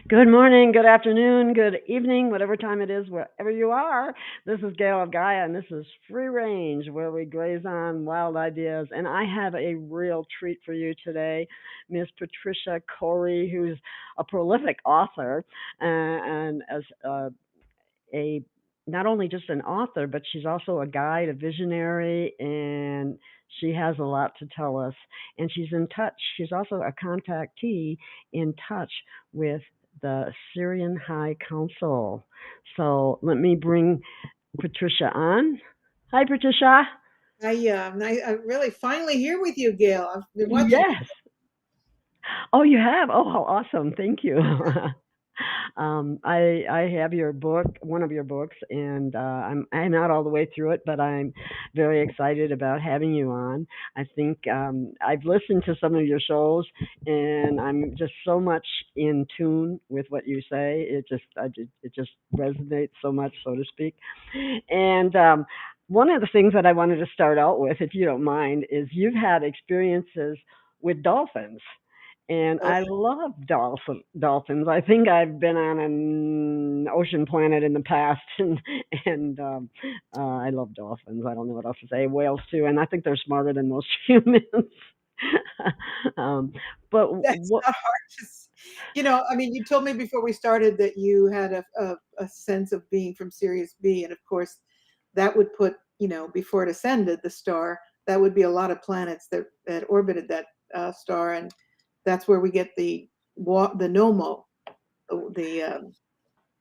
Good morning, good afternoon, good evening, whatever time it is, wherever you are. This is Gail of Gaia, and this is Free Range, where we graze on wild ideas. And I have a real treat for you today, Miss Patricia Cori, who's a prolific author and as a not only just an author, but she's also a guide, a visionary, and she has a lot to tell us. And she's in touch. She's also a contactee in touch with the Syrian High Council. So let me bring Patricia on. Hi, Patricia. I'm really finally here with you, Gail. I've been watching you. Yes. Oh, you have? Oh, how awesome. Thank you. I have your book, one of your books, and I'm not all the way through it, but I'm very excited about having you on. I think I've listened to some of your shows, and I'm just so much in tune with what you say. It just resonates so much, so to speak. And one of the things that I wanted to start out with, if you don't mind, is you've had experiences with dolphins. And Oh, I love dolphins. I think I've been on an ocean planet in the past, and I love dolphins. I don't know what else to say. Whales too, and I think they're smarter than most humans. um, but that's what? not hard I mean, you told me before we started that you had a sense of being from Sirius B, and of course, that would put, before it ascended the star, that would be a lot of planets that orbited that star, and that's where we get the Nomo, the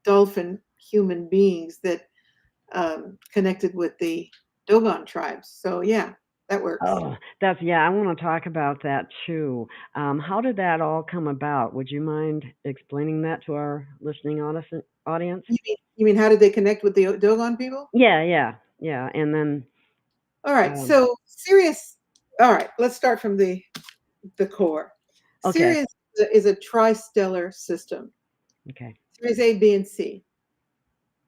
dolphin human beings that connected with the Dogon tribes. So yeah, that works. Oh, that's yeah. I want to talk about that too. How did that all come about? Would you mind explaining that to our listening audience? You mean how did they connect with the Dogon people? Yeah, yeah, yeah. And then, All right. um, So Sirius. All right. Let's start from the core. okay, Sirius is a tristellar system. okay. Sirius A, B, and C.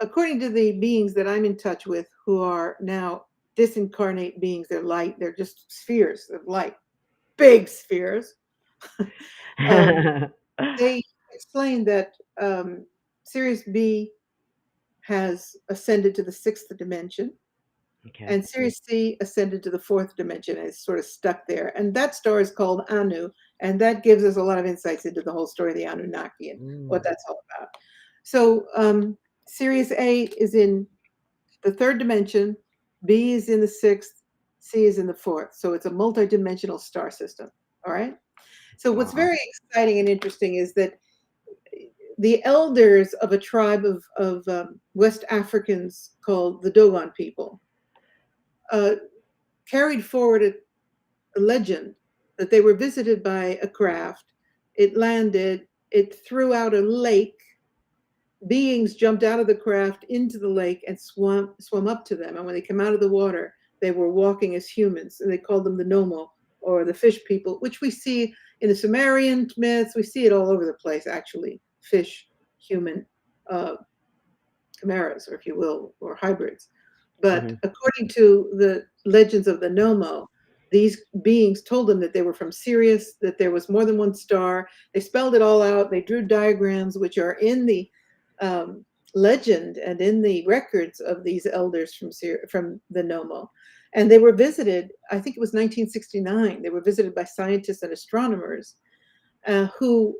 According to the beings that I'm in touch with, who are now disincarnate beings, they're light. They're just spheres of light, big spheres. um, they explain that Sirius B has ascended to the sixth dimension, Okay. and Sirius C ascended to the fourth dimension and is sort of stuck there. And that star is called Anu, and that gives us a lot of insights into the whole story of the Anunnaki and what Mm. that's all about. So Sirius A is in the third dimension, B is in the sixth, C is in the fourth. So it's a multi-dimensional star system. All right. So what's Wow. very exciting and interesting is that the elders of a tribe of West Africans called the Dogon people uh, carried forward a legend that they were visited by a craft. It landed, it threw out a lake. Beings jumped out of the craft into the lake and swam up to them. And when they came out of the water, they were walking as humans. And they called them the Nomo, or the fish people, which we see in the Sumerian myths. We see it all over the place, actually. Fish, human uh, chimeras, or if you will, or hybrids. But Hmm. according to the legends of the Nomo, these beings told them that they were from Sirius, that there was more than one star. They spelled it all out. They drew diagrams, which are in the um, legend and in the records of these elders from the Nomo. And they were visited, I think it was 1969, they were visited by scientists and astronomers who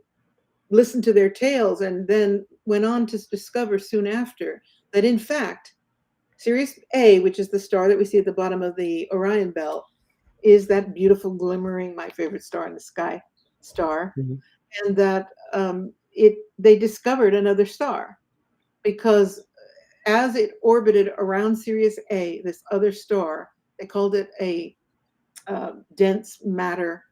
listened to their tales and then went on to discover soon after that, in fact, Sirius A, which is the star that we see at the bottom of the Orion belt, is that beautiful, glimmering, my favorite star in the sky star, Hmm. and that they discovered another star because as it orbited around Sirius A, this other star, they called it a dense matter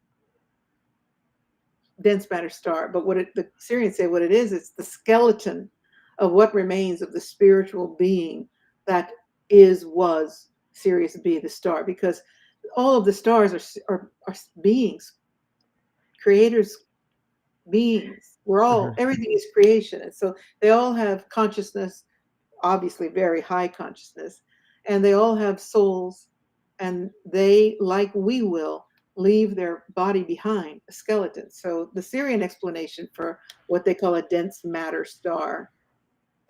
star. But the Syrians say what it is, it's the skeleton of what remains of the spiritual being that was Sirius B, the star, because all of the stars are beings, creators, beings. Uh-huh. Everything is creation. And so they all have consciousness, obviously very high consciousness, and they all have souls, and they, like we will leave their body behind, a skeleton. So the Syrian explanation for what they call a dense matter star,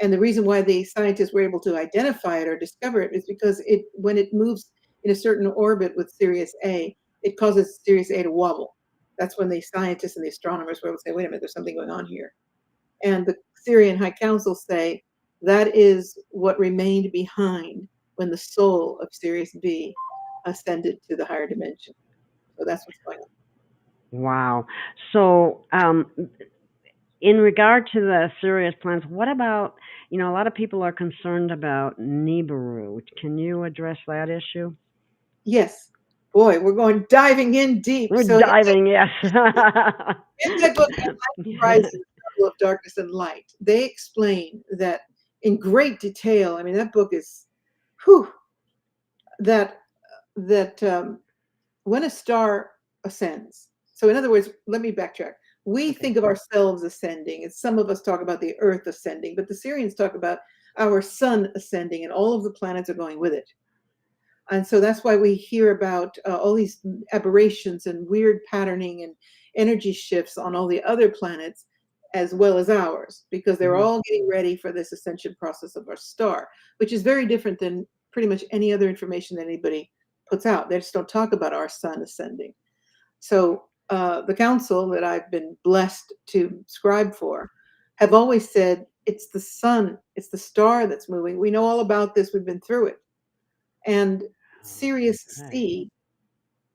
and the reason why the scientists were able to identify it or discover it is because when it moves in a certain orbit with Sirius A, it causes Sirius A to wobble. That's when the scientists and the astronomers were able to say, wait a minute, there's something going on here. And the Syrian High Council say that is what remained behind when the soul of Sirius B ascended to the higher dimension. So that's what's going on. Wow. So, in regard to the Sirius plans, what about, a lot of people are concerned about Nibiru. Can you address that issue? Yes. Boy, we're going diving in deep. We're So diving, yes. in my book, Atlantic Rises, Struggle of Darkness and Light, they explain that in great detail. I mean, that book is, whew, that when a star ascends. So, in other words, let me backtrack. We Okay. think of ourselves ascending, and some of us talk about the Earth ascending, but the Syrians talk about our sun ascending, and all of the planets are going with it. And so that's why we hear about all these aberrations and weird patterning and energy shifts on all the other planets as well as ours, because they're Hmm. all getting ready for this ascension process of our star, which is very different than pretty much any other information that anybody puts out. They just don't talk about our sun ascending. So the council that I've been blessed to scribe for have always said it's the sun, it's the star that's moving. We know all about this, we've been through it. And Sirius Okay. C,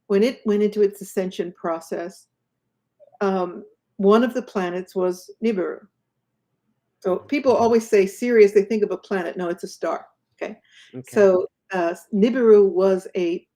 when it went into its ascension process, um, one of the planets was Nibiru. So people always say Sirius, they think of a planet. No, it's a star. Okay. Okay. So Nibiru was a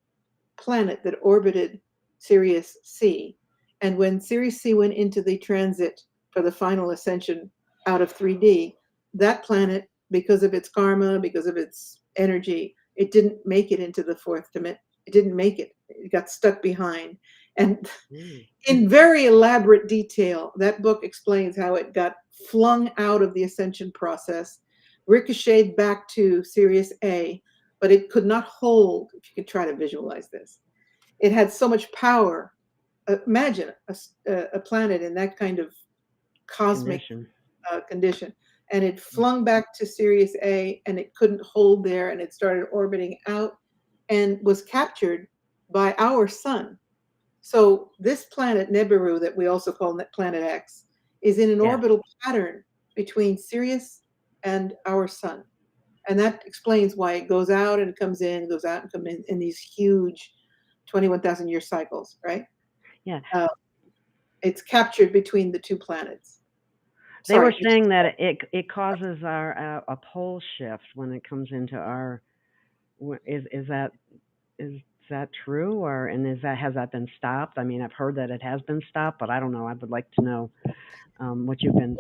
planet that orbited Sirius C. And when Sirius C went into the transit for the final ascension out of 3D, that planet, because of its karma, because of its energy, it didn't make it into the fourth dimension. It didn't make it. It got stuck behind. And Mm. in very elaborate detail, that book explains how it got flung out of the ascension process, ricocheted back to Sirius A, but it could not hold, if you could try to visualize this. It had so much power. Imagine a planet in that kind of cosmic Condition. condition. And it flung back to Sirius A, and it couldn't hold there, and it started orbiting out and was captured by our sun. So this planet Nibiru, that we also call Planet X, is in an Yes. orbital pattern between Sirius and our sun. And that explains why it goes out and comes in, goes out and comes in these huge 21,000 year cycles, right? Yeah. Uh, it's captured between the two planets. They were Sorry. saying that it causes our a pole shift when it comes into our. Is that true, or and has that been stopped? I mean, I've heard that it has been stopped, but I don't know. I would like to know what you've been.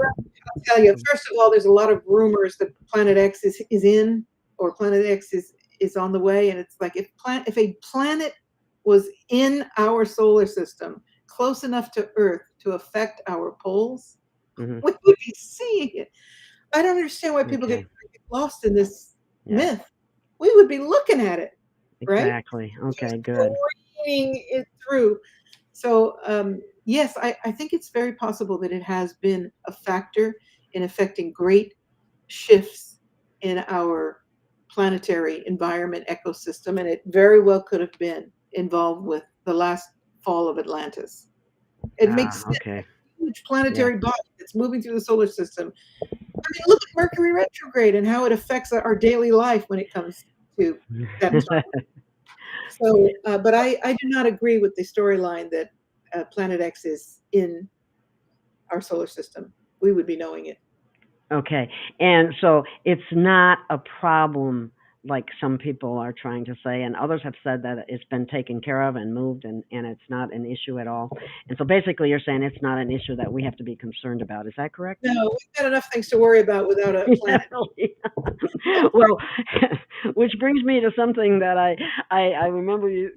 Tell you, first of all, there's a lot of rumors that Planet X is in, or Planet X is on the way, and it's like if a planet was in our solar system close enough to Earth to affect our poles, Hmm. we would be seeing it. I don't understand why people get Okay. lost in this Yes. myth. We would be looking at it, right? Exactly. Okay. Just Good. careening it through. So yes, I think it's very possible that it has been a factor in affecting great shifts in our planetary environment ecosystem, and it very well could have been involved with the last fall of Atlantis. It makes Ah. sense. Okay. A huge Yeah. planetary body that's moving through the solar system. I mean, look at Mercury retrograde and how it affects our daily life when it comes to that time. So, but I do not agree with the storyline that Planet X is in our solar system. We would be knowing it. Okay. And so it's not a problem like some people are trying to say, and others have said that it's been taken care of and moved, and it's not an issue at all. And so basically, you're saying it's not an issue that we have to be concerned about. Is that correct? No, we've got enough things to worry about without a Yeah, planet. really. Well, which brings me to something that I remember you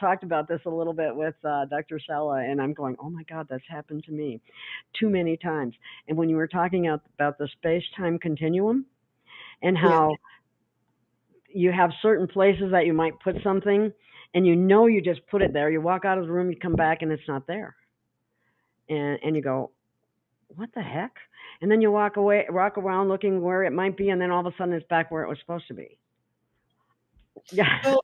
talked about this a little bit with Dr. Sella, and I'm going, oh my God, that's happened to me too many times. And when you were talking about the space-time continuum and Yeah, how you have certain places that you might put something, and you know you just put it there. You walk out of the room, you come back, and it's not there, and you go, what the heck? And then you walk around looking where it might be, and then all of a sudden it's back where it was supposed to be. Yeah. Well,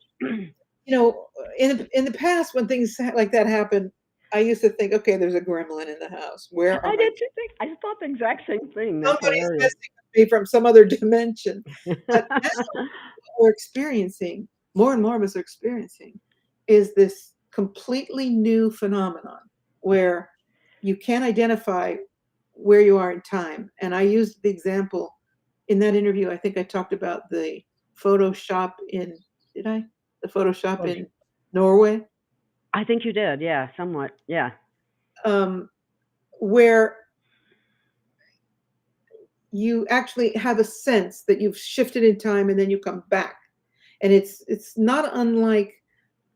in the past, when things like that happen, I used to think, okay, there's a gremlin in the house. Where are I my did kids? too think. I thought the exact same thing. That's Somebody's hilarious. messing with me from some other dimension. But now what we're experiencing, more and more of us are experiencing, is this completely new phenomenon where you can't identify where you are in time. And I used the example in that interview. I think I talked about the Photoshop in, did I? The Photoshop in Norway, I think you did. Yeah, somewhat. Yeah. um, where you actually have a sense that you've shifted in time and then you come back. And it's not unlike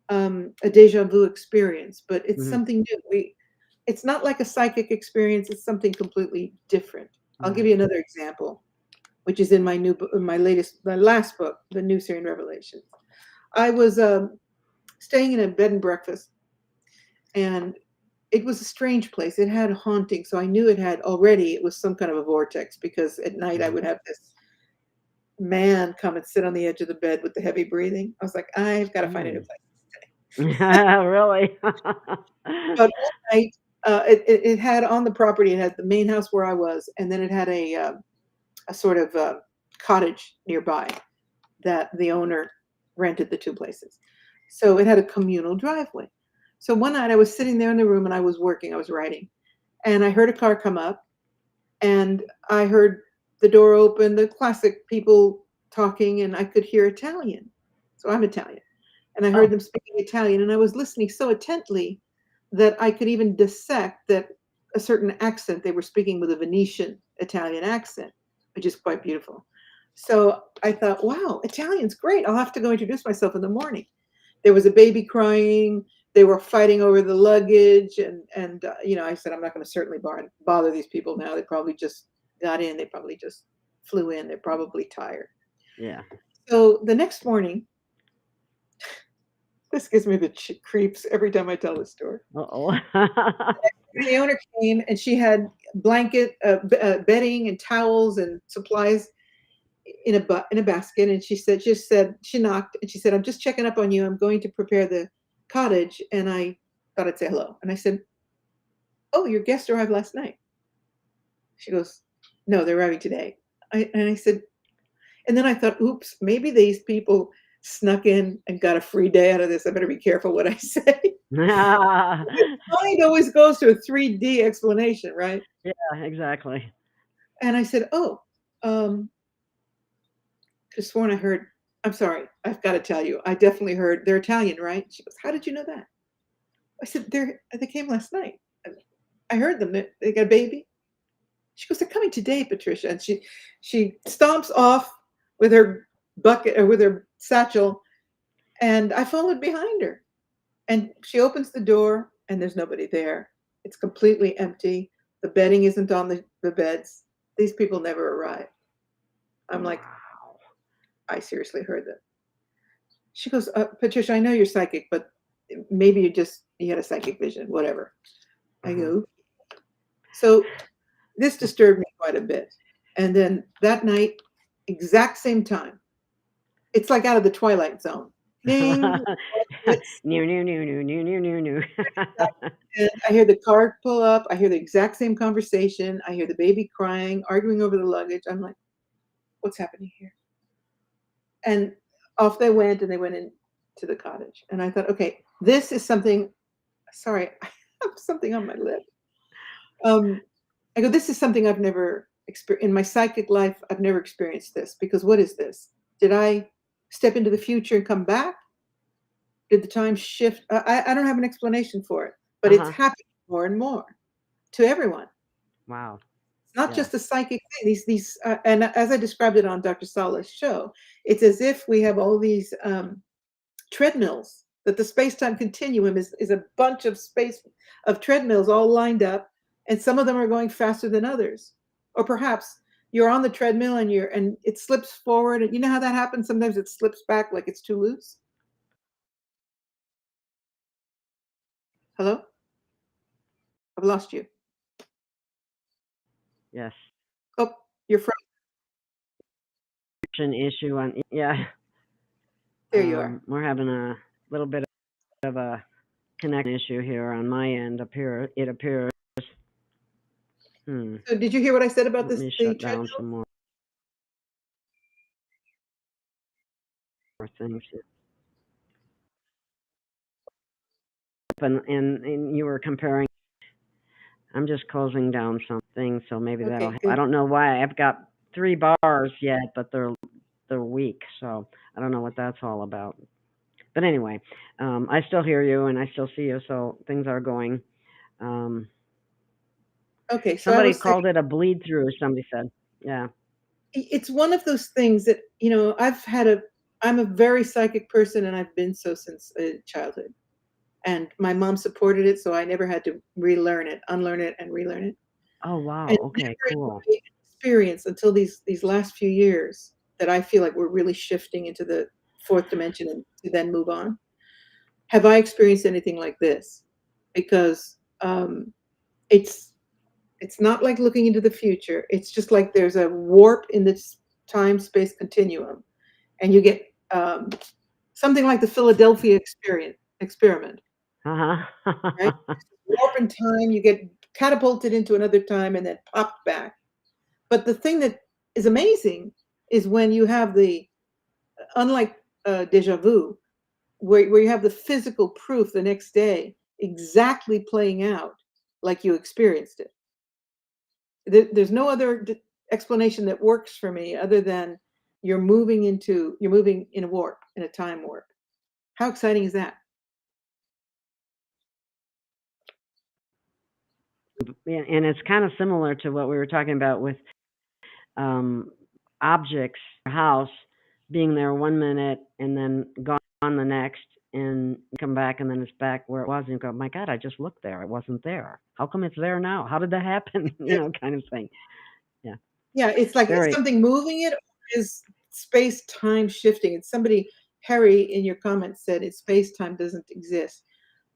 a deja vu experience, but it's Hmm. something new. It's not like a psychic experience. It's something completely different. I'll give Right. you another example, which is in my new book, my last book, The New Syrian Revelation. I was staying in a bed and breakfast, and it was a strange place. It had haunting, so I knew it was some kind of a vortex, because at night I Mhm. would have this man come and sit on the edge of the bed with the heavy breathing. I was like, I've got to find a new Mm. place. Really? But one night, it had on the property, it had the main house where I was, and then it had a sort of cottage nearby that the owner rented the two places. So it had a communal driveway. So one night I was sitting there in the room and I was working, I was writing, and I heard a car come up, and I heard the door open, the classic people talking, and I could hear Italian. So I'm Italian. And I heard Oh. them speaking Italian, and I was listening so intently that I could even dissect that a certain accent, they were speaking with a Venetian Italian accent, which is quite beautiful. So I thought, wow, Italian's great. I'll have to go introduce myself in the morning. There was a baby crying. They were fighting over the luggage, and I said, I'm not going to certainly bother these people now. They probably just got in. They probably just flew in. They're probably tired. Yeah. So the next morning, this gives me the creeps every time I tell this story. Uh-oh. The owner came, and she had bedding and towels and supplies in a basket, and she knocked, and she said, I'm just checking up on you. I'm going to prepare the cottage, and I thought I'd say hello. And I said, oh, your guest arrived last night. She goes, no, they're arriving today. And I said, and then I thought, oops, maybe these people snuck in and got a free day out of this. I better be careful what I say. Mind always goes to a 3D explanation, right? Yeah, exactly. And I said, oh, could have sworn I heard, I'm sorry, I've got to tell you, I definitely heard they're Italian, right? She goes, how did you know that? I said, they came last night. I heard them. They got a baby. She goes, they're coming today, Patricia. And she stomps off with her bucket, or with her satchel, and I followed behind her. And she opens the door, and there's nobody there. It's completely empty. The bedding isn't on the beds. These people never arrived. I'm like, Wow. I seriously heard them. She goes, Patricia, I know you're psychic, but maybe you had a psychic vision, whatever. I Uh-huh. go, so this disturbed me quite a bit. And then that night, exact same time, it's like out of the Twilight Zone. Ding, it's, New, new, new, new, new, new, new, new. and I hear the car pull up. I hear the exact same conversation. I hear the baby crying, arguing over the luggage. I'm like, what's happening here? And off they went, and they went into the cottage. And I thought, okay, this is something. Sorry, I have something on my lip. I go, this is something I've never experienced in my psychic life. I've never experienced this, because what is this? Did I step into the future and come back? Did the time shift? I don't have an explanation for it, but it's Uh-huh. happening more and more to everyone. Wow. It's not Yeah. just a psychic thing. And as I described it on Dr. Sala's show, it's as if we have all these treadmills, that the space-time continuum is a bunch of treadmills all lined up, and some of them are going faster than others. Or perhaps you're on the treadmill, and it slips forward, and you know how that happens? Sometimes it slips back like it's too loose. Hello? I've lost you. Yes. Oh, you're from. An issue on, yeah. There you are. We're having a little bit of a connection issue here on my end up here. It appears. Hmm. So did you hear what I said about Let this, me the shut down treadmill? some more things. And you were comparing. I'm just closing down some things, so maybe that'll Okay, help. I good. don't know why. I've got 3 bars yet, but they're weak, so I don't know what that's all about. But anyway, I still hear you and I still see you, so things are going. Um, Okay, so I Somebody was saying called it a bleed through. Somebody said, yeah. it's one of those things that, I'm a very psychic person and I've been so since childhood. And my mom supported it, so I never had to relearn it, unlearn it, and relearn it. Oh And wow. Okay. never in Cool. my experience until these last few years that I feel like we're really shifting into the fourth dimension and to then move on. Have I experienced anything like this? Because it's it's not like looking into the future. It's just like there's a warp in this time space continuum, and you get something like the Philadelphia experiment, Uh right? huh. Warp in time, you get catapulted into another time and then popped back. But the thing that is amazing is when you have the, unlike deja vu, where you have the physical proof the next day exactly playing out like you experienced it. There's no other explanation that works for me other than you're moving in a warp, in a time warp. How exciting is that? And it's kind of similar to what we were talking about with um, objects, your house being there 1 minute and then gone the next, and you come back and then it's back where it was, and you go, my God, I just looked there, it wasn't there. How come it's there now? How did that happen? Kind of thing. Yeah, Yeah, it's like, is very. something moving it, or is space time shifting? And somebody, Harry, in your comments said it space time doesn't exist.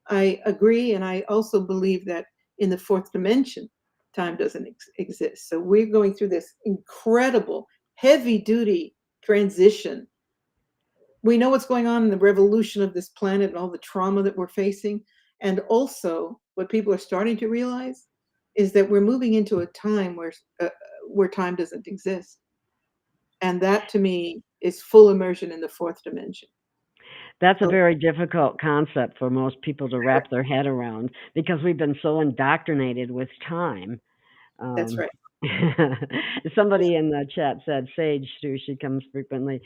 I agree, and I also believe that in the fourth dimension, time doesn't exist. So we're going through this incredible, heavy duty transition. We know what's going on in the revolution of this planet and all the trauma that we're facing. And also, what people are starting to realize is that we're moving into a time where time doesn't exist. And that to me is full immersion in the fourth dimension. That's a So very difficult concept for most people to wrap their head around because we've been so indoctrinated with time. that's Um, right. Somebody in the chat said Sage too. She comes frequently.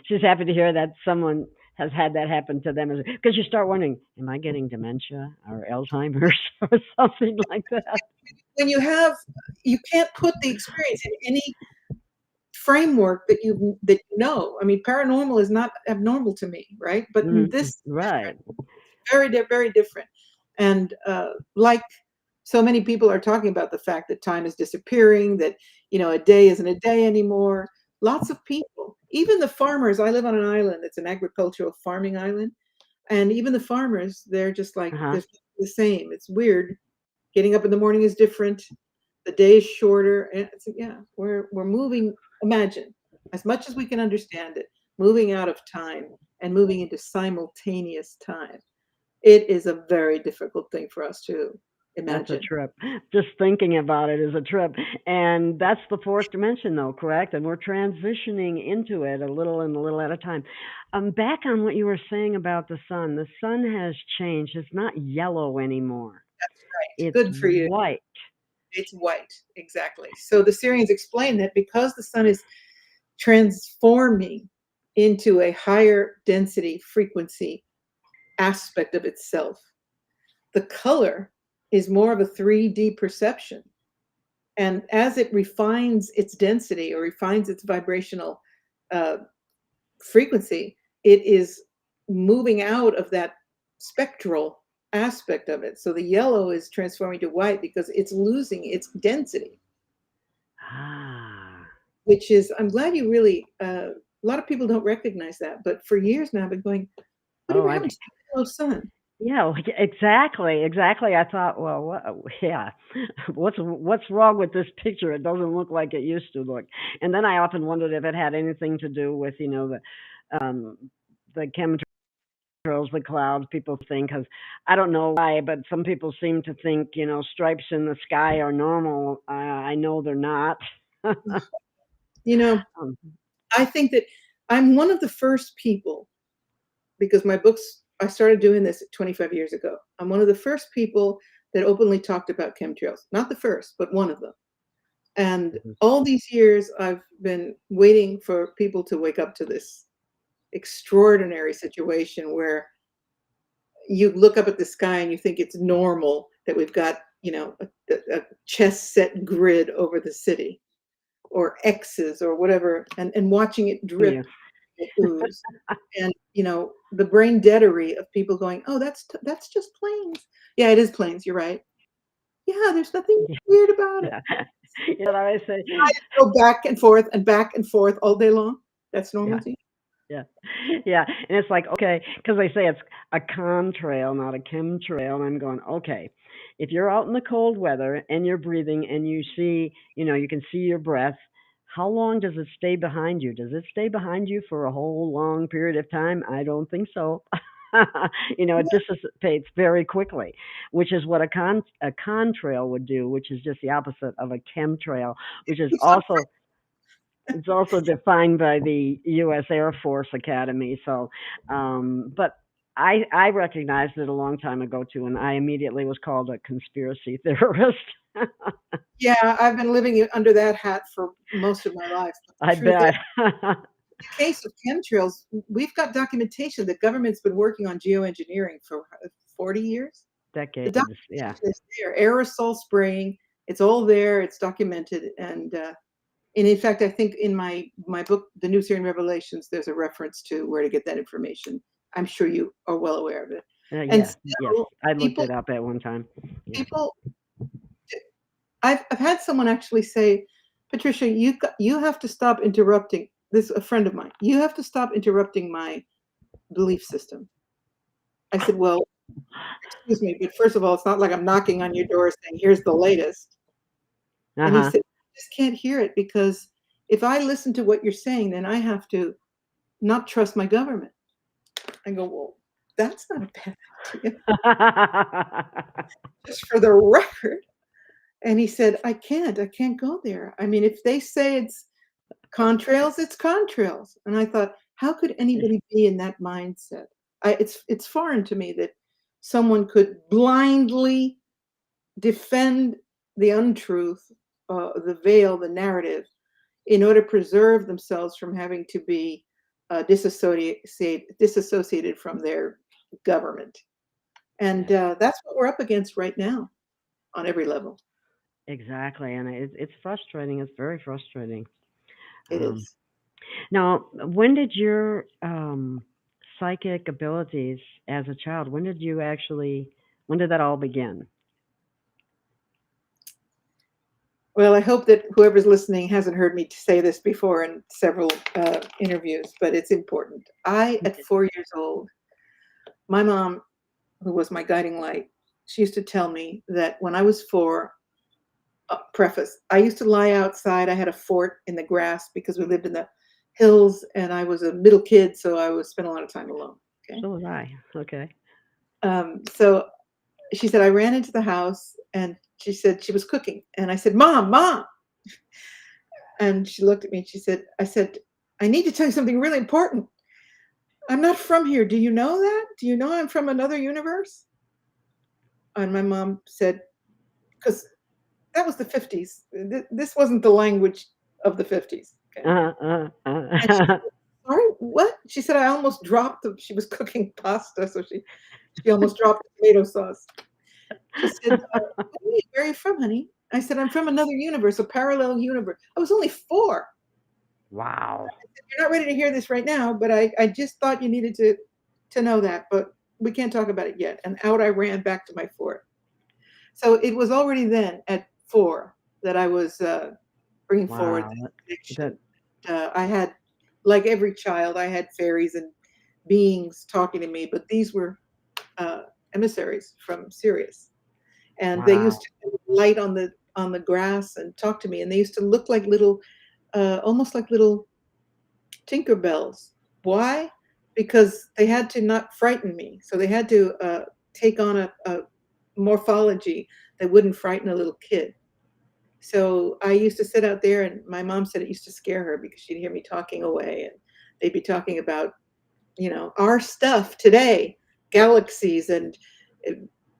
She's happy to hear that someone has had that happen to them because you start wondering, am I getting dementia or Alzheimer's or something like that? When you can't put the experience in any framework that you know. I mean, paranormal is not abnormal to me, right? But Mhm. this Right. very different. And like so many people are talking about the fact that time is disappearing, that a day isn't a day anymore. Lots of people, even the farmers. I live on an island. It's an agricultural farming island, and even the farmers, they're just like, Uh huh. they're the same. It's weird. Getting up in the morning is different. The day is shorter, and yeah, we're moving. Imagine, as much as we can understand it, moving out of time and moving into simultaneous time. It is a very difficult thing for us to That's a imagine. trip. Just thinking about it is a trip. And that's the fourth dimension, though, correct? And we're transitioning into it a little and a little at a time. Back on what you were saying about the sun. The sun has changed. It's not yellow anymore. Right. It's Good for you. white. It's white. Exactly. So the Syrians explain that because the sun is transforming into a higher density frequency aspect of itself, the color is more of a 3D perception. And as it refines its density or refines its vibrational uh, frequency, it is moving out of that spectral aspect of it. So the yellow is transforming to white because it's losing its density, Ah. which is, I'm glad you really, a lot of people don't recognize that. But for years now, I've been going, Oh, whatever happened to the yellow sun? Yeah, exactly. I thought, well, yeah, what's wrong with this picture? It doesn't look like it used to look. And then I often wondered if it had anything to do with, the chemtrails, the clouds. People think, because I don't know why, but some people seem to think, stripes in the sky are normal. I know they're not. You know, um, I think that I'm one of the first people, because my books, I started doing this 25 years ago. I'm one of the first people that openly talked about chemtrails. Not the first, but one of them. And mhm. all these years, I've been waiting for people to wake up to this extraordinary situation where you look up at the sky and you think it's normal that we've got, a chess set grid over the city, or X's or whatever, and watching it Yeah, drip, ooze, and the brain deadery of people going, "Oh, that's just planes." Yeah, it is planes. You're right. Yeah, there's nothing yeah, weird about it. yeah. I always say, Go back and forth all day long. That's normal yeah. to you. Yeah. Yeah. And it's like, okay, because they say it's a contrail, not a chemtrail. And I'm going, okay, if you're out in the cold weather and you're breathing and you see, you can see your breath, how long does it stay behind you? Does it stay behind you for a whole long period of time? I don't think so. It dissipates very quickly, which is what a contrail would do, which is just the opposite of a chemtrail, which is also it's also defined by the U.S. Air Force Academy. So, but I recognized it a long time ago too, and I immediately was called a conspiracy theorist. Yeah, I've been living under that hat for most of my life. But the I truth is, bet. the case of chemtrails, we've got documentation. The government's been working on geoengineering for 40 years. The Decades, yeah. documentation is there. Aerosol spraying, it's all there. It's documented, and in fact, I think in my book, The New Syrian Revelations, there's a reference to where to get that information. I'm sure you are well aware of it. And Yeah, yes. still, I looked people it up at one time. Yeah. people I've had someone actually say, "Patricia, you have to stop interrupting." This a friend of mine. "You have to stop interrupting my belief system." I said, "Well, excuse me, but first of all, it's not like I'm knocking on your door saying, 'Here's the latest.'" And he Uh-huh. said, "I just can't hear it because if I listen to what you're saying, then I have to not trust my government." I go, "Well, that's not a bad idea, just for the record." And he said, I can't go there. I mean, if they say it's contrails, it's contrails." And I thought, how could anybody be in that mindset? It's foreign to me that someone could blindly defend the untruth, the veil, the narrative, in order to preserve themselves from having to be disassociated from their government. And Yes, that's what we're up against right now on every level. exactly. And it's frustrating. It's very frustrating. It Um, is. Now, when did your psychic abilities as a child, when did that all begin? Well, I hope that whoever's listening hasn't heard me say this before in several interviews, but it's important. At 4 years old, my mom, who was my guiding light, she used to tell me that when I was four, preface, I used to lie outside. I had a fort in the grass because we lived in the hills and I was a middle kid, so I would spend a lot of time alone. Okay. So was I. Okay. So she said, I ran into the house and she said she was cooking. And I said, Mom, Mom. And she looked at me and I said, I need to tell you something really important. I'm not from here. Do you know that? Do you know I'm from another universe? And my mom said, because that was the 50s. This wasn't the language of the 50s. Okay. And she Uh-huh. said, sorry, what? She said, I almost dropped she was cooking pasta, so she almost dropped the tomato sauce. She said, where are you from, honey? I said, I'm from another universe, a parallel universe. I was only four. Wow. You're not ready to hear this right now, but I just thought you needed to know that, but we can't talk about it yet. And out I ran back to my fort. So it was already then at four that I was bringing forward Wow. this That, connection. I had, like every child, I had fairies and beings talking to me, but these were emissaries from Sirius, and they used Wow. to light on the grass and talk to me, and they used to look like little, almost like little Tinkerbells. Why? Because they had to not frighten me, so they had to take on a morphology that wouldn't frighten a little kid. So I used to sit out there, and my mom said it used to scare her because she'd hear me talking away, and they'd be talking about, our stuff today, galaxies and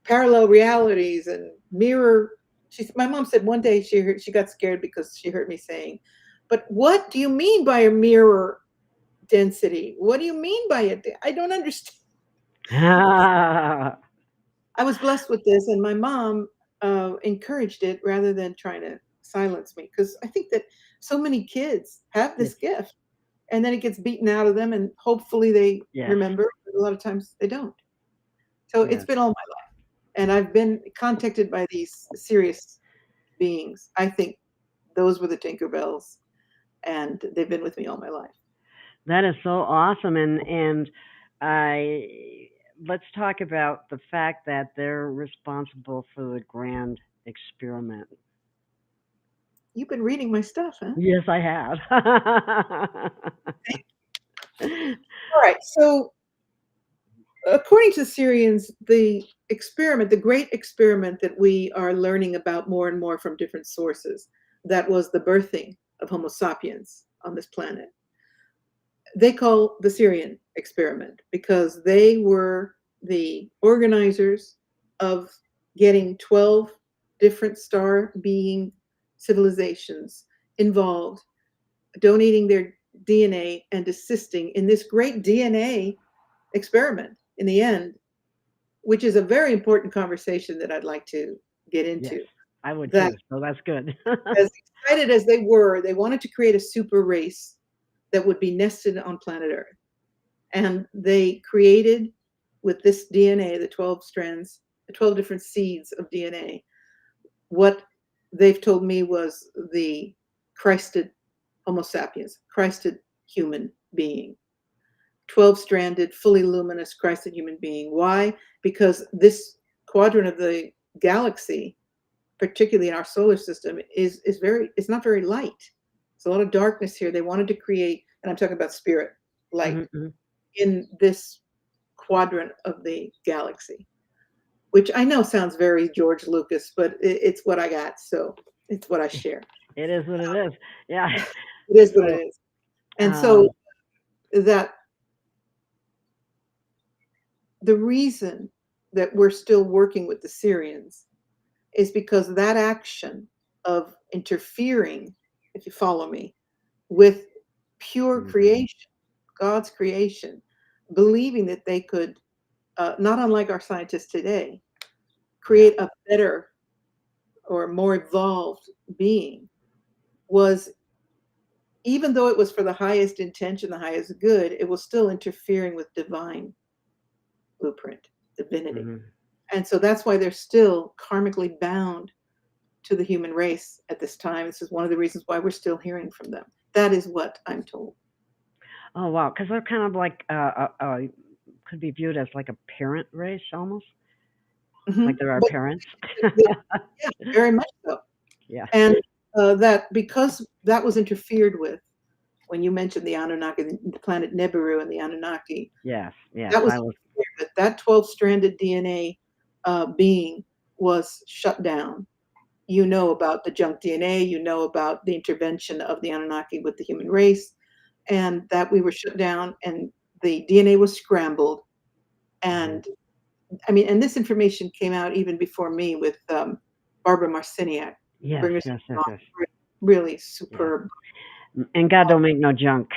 parallel realities and mirror. My mom said one day she got scared because she heard me saying, "But what do you mean by a mirror density? What do you mean by it? I don't understand." I was blessed with this, and my mom encouraged it rather than trying to silence me, because I think that so many kids have Yes. this gift, and then it gets beaten out of them, and hopefully they Yes. remember, but a lot of times they don't. So it's Yes. been all my life, and I've been contacted by these serious beings. I think those were the Tinkerbells, and they've been with me all my life. That is so awesome, and I let's talk about the fact that they're responsible for the grand experiment. You've been reading my stuff, huh? Yes, I have. All right. So according to Syrians, the experiment, the great experiment that we are learning about more and more from different sources, that was the birthing of Homo sapiens on this planet, they call the Syrian experiment because they were the organizers of getting 12 different star being civilizations involved, donating their DNA and assisting in this great DNA experiment in the end, which is a very important conversation that I'd like to get Yes, into. I would That too. So that's good. as excited as they were, they wanted to create a super race that would be nested on planet Earth. And they created, with this DNA, the 12 strands, the 12 different seeds of DNA, what they've told me was the Christed Homo sapiens, Christed human being. 12-stranded, fully luminous, Christed human being. Why? Because this quadrant of the galaxy, particularly in our solar system, it's not very light. There's a lot of darkness here. They wanted to create, and I'm talking about spirit, light, Mhm. in this quadrant of the galaxy, which I know sounds very George Lucas, but it's what I got, so it's what I share. It is what it is. Yeah. It is what it So, is. And so um, that the reason that we're still working with the Syrians is because that action of interfering, if you follow me, with pure mhm, creation, God's creation, believing that they could, not unlike our scientists today, yeah. create a better or more evolved being, was, even though it was for the highest intention, the highest good, it was still interfering with divine blueprint, divinity. Mhm. And so that's why they're still karmically bound to the human race at this time. This is one of the reasons why we're still hearing from them. That is what I'm told. Oh wow, because they're kind of like could be viewed as like a parent race almost, like Mhm. they're our But parents. yeah, very much so. Yes. And that, because that was interfered with, when you mentioned the Anunnaki, the planet Nibiru and the Anunnaki, Yes. Yes. that was I was. interfered with. That 12-stranded DNA being was shut down. You know about the junk DNA, you know about the intervention of the Anunnaki with the human race, and that we were shut down and the DNA was scrambled. Mhm. And I mean, and this information came out even before me with Barbara Marciniak, Yes. Bringers Yes. of Yes. Dawn, Yes. really Yes. superb. And God don't make no junk.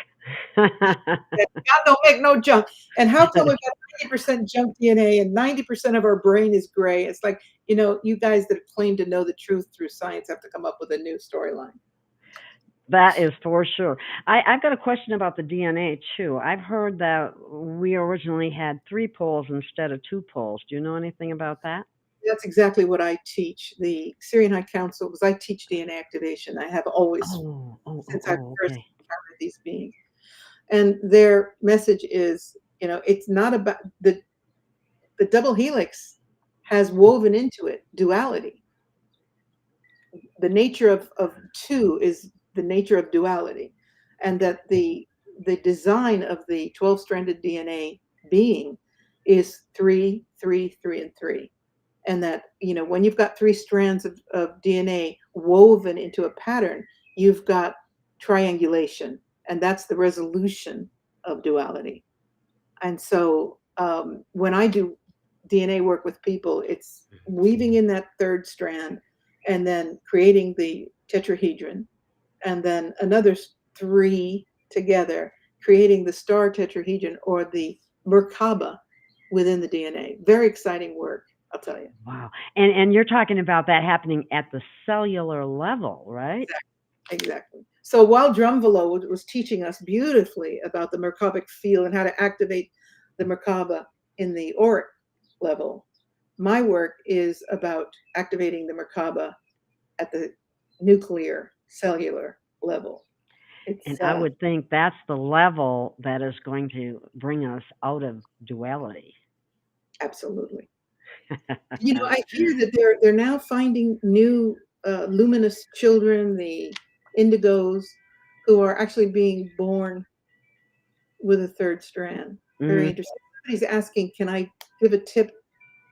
Yeah, God don't make no junk. And how come we've got 90% junk DNA and 90% of our brain is gray? It's like, you guys that claim to know the truth through science have to come up with a new storyline. That is for sure. I've got a question about the DNA too. I've heard that we originally had three poles instead of two poles. Do you know anything about that? That's exactly what I teach. The Syrian High Council, because I teach DNA activation. I have always, Oh, oh, oh, since I oh, first okay. encountered these beings. And their message is, it's not about the the double helix has woven into it duality. The nature of two is the nature of duality, and that the design of the 12-stranded DNA being is 3, 3, 3, and 3. And that, when you've got 3 strands of DNA woven into a pattern, you've got triangulation, and that's the resolution of duality. And so when I do DNA work with people, it's weaving in that 3rd strand and then creating the tetrahedron, and then another 3 together, creating the star tetrahedron or the Merkaba within the DNA. Very exciting work, I'll tell you. Wow. And you're talking about that happening at the cellular level, right? Exactly. So while Drumvalo was teaching us beautifully about the Merkabic field and how to activate the Merkaba in the auric level, my work is about activating the Merkaba at the nuclear cellular level. And It's I would think that's the level that is going to bring us out of duality. absolutely. I hear that they're now finding new luminous children, the indigos, who are actually being born with a 3rd strand. Very Mhm. interesting. Somebody's asking, can I give a tip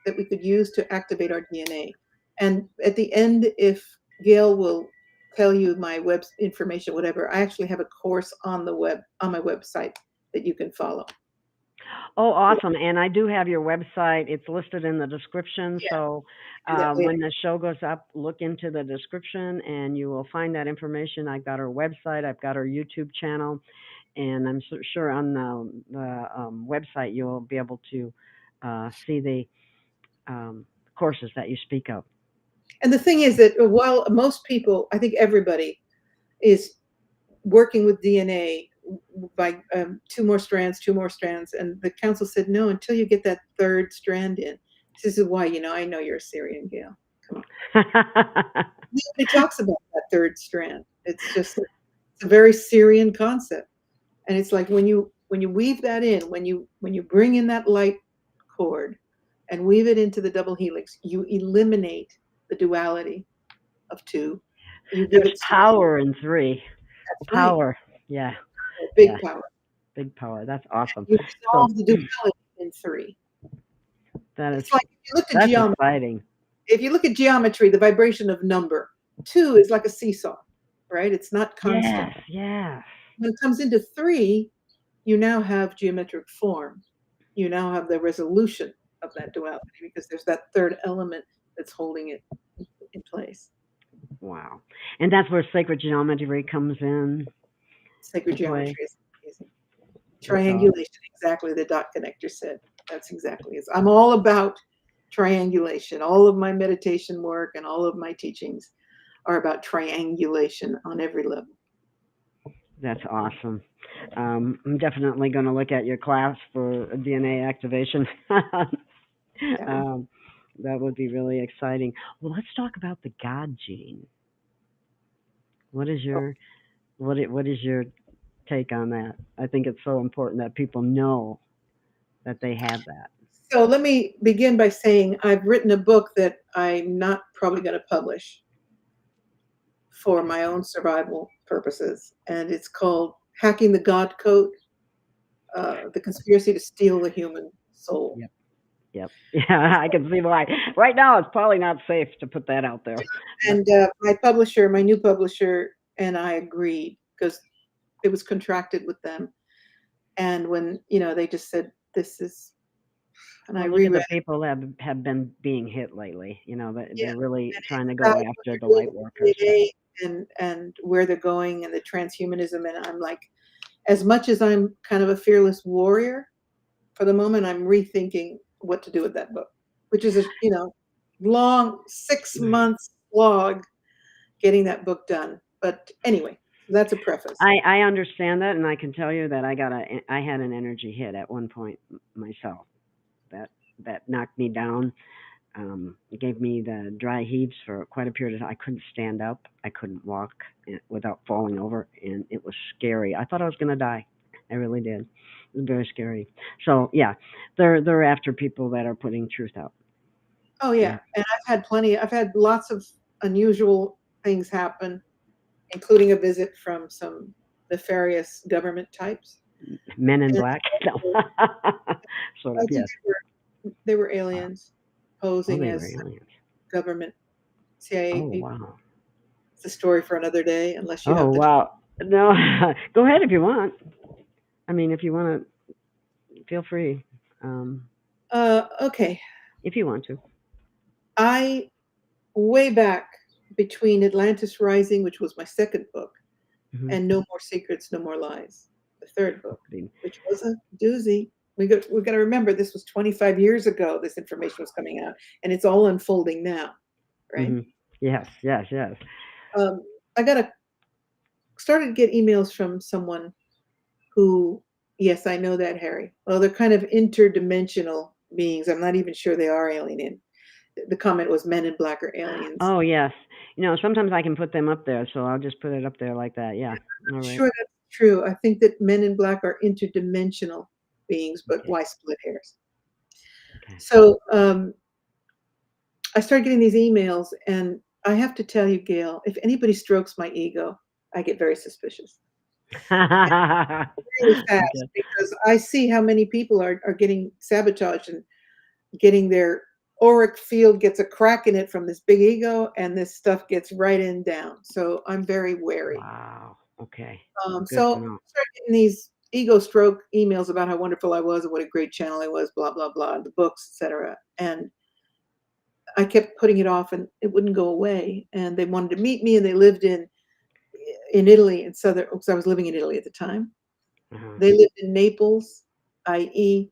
that we could use to activate our DNA? And at the end, if Gail will tell you my web information, whatever, I actually have a course on the web, on my website, that you can follow. Oh, Yeah, awesome. And I do have your website. It's listed in the description. yeah, So do that later. when the show goes up, look into the description and you will find that information. I've got her website, I've got her YouTube channel, and I'm sure on the website you'll be able to see the courses that you speak of. And the thing is that while most people, I think everybody is working with DNA by 2 more strands, 2 more strands. And the council said, no, until you get that 3rd strand in. This is why, I know you're a Syrian, Gail. Come on. It talks about that 3rd strand. It's a very Syrian concept. And it's like when you weave that in, when you bring in that light cord and weave it into the double helix, you eliminate the duality of 2. You give There's it power in 3. that's right. Power. Yeah. Yeah. Big power. Big power. That's awesome. You So solve the duality in 3. that is It's like that's exciting. if you look at geometry, the vibration of number 2 is like a seesaw, right? It's not constant. Yes, yes. When it comes into 3, you now have geometric form. You now have the resolution of that duality because there's that 3rd element that's holding it in place. Wow. And that's where sacred geometry comes in Sacred to play. geometry is amazing. That's all. Triangulation, exactly, the dot connector said. That's exactly it. I'm all about triangulation. All of my meditation work and all of my teachings are about triangulation on every level. That's awesome. I'm definitely going to look at your class for DNA activation. Yeah. um, that would be really exciting. Well, let's talk about the God gene. What is your what is your take on that? I think it's so important that people know that they have that. So let me begin by saying I've written a book that I'm not probably going to publish for my own survival purposes, and it's called Hacking the God Code, the conspiracy to steal the human soul. Yep. Yep. Yeah, I can see why. Right now, it's probably not safe to put that out there. But And my publisher, my new publisher, and I agreed because it was contracted with them. And when, they just said, this is, and I well, look at reread the it. people that have been being hit lately. Yeah. They're really And trying it's to about go what after the they're doing light with workers. DNA and where they're going and the transhumanism. And I'm like, as much as I'm kind of a fearless warrior, for the moment, I'm rethinking what to do with that book, which is a long 6 months slog getting that book done. But anyway, that's a preface. I understand that, and I can tell you that I had an energy hit at one point myself. That that knocked me down. It gave me the dry heaves for quite a period of time. I couldn't stand up. I couldn't walk without falling over, and it was scary. I thought I was going to die. I really did. very scary. So yeah, they're after people that are putting truth out. Oh Yeah, yeah, and I've had lots of unusual things happen, including a visit from some nefarious government types. Men in And black. No. Sort I of. think Yes. they were Wow. aliens Oh, posing they were as aliens. government CIA Oh people. wow. It's a story for another day, unless you Oh have the. wow. No, go ahead if you want. I mean, if you want to, feel free. Um, Okay, if you want to. I way back between Atlantis Rising, which was my second book, Hmm. and No More Secrets, No More Lies, the third book, which was a doozy. We're going to remember this was 25 years ago. This information was coming out, and it's all unfolding now, right? Hmm. Yes. Yes. Yes. Um, I got a started to get emails from someone who, yes, I know that, Harry. Well, they're kind of interdimensional beings. I'm not even sure they are alien. The comment was men in black are aliens. Oh yes. Sometimes I can put them up there, so I'll just put it up there like that. Yeah. All right. Sure, that's true. I think that men in black are interdimensional beings, but Okay. why split hairs? Okay. So I started getting these emails, and I have to tell you, Gail, if anybody strokes my ego, I get very suspicious really fast Okay. because I see how many people are getting sabotaged and getting their auric field gets a crack in it from this big ego, and this stuff gets right in down. So I'm very wary. Wow. Okay. Good So to I know. started getting these ego stroke emails about how wonderful I was and what a great channel I was, blah blah blah, the books, etc. And I kept putting it off, and it wouldn't go away. And they wanted to meet me, and they lived in Italy, in southern. Because I was living in Italy at the time. Uh-huh. They lived in Naples, i.e.,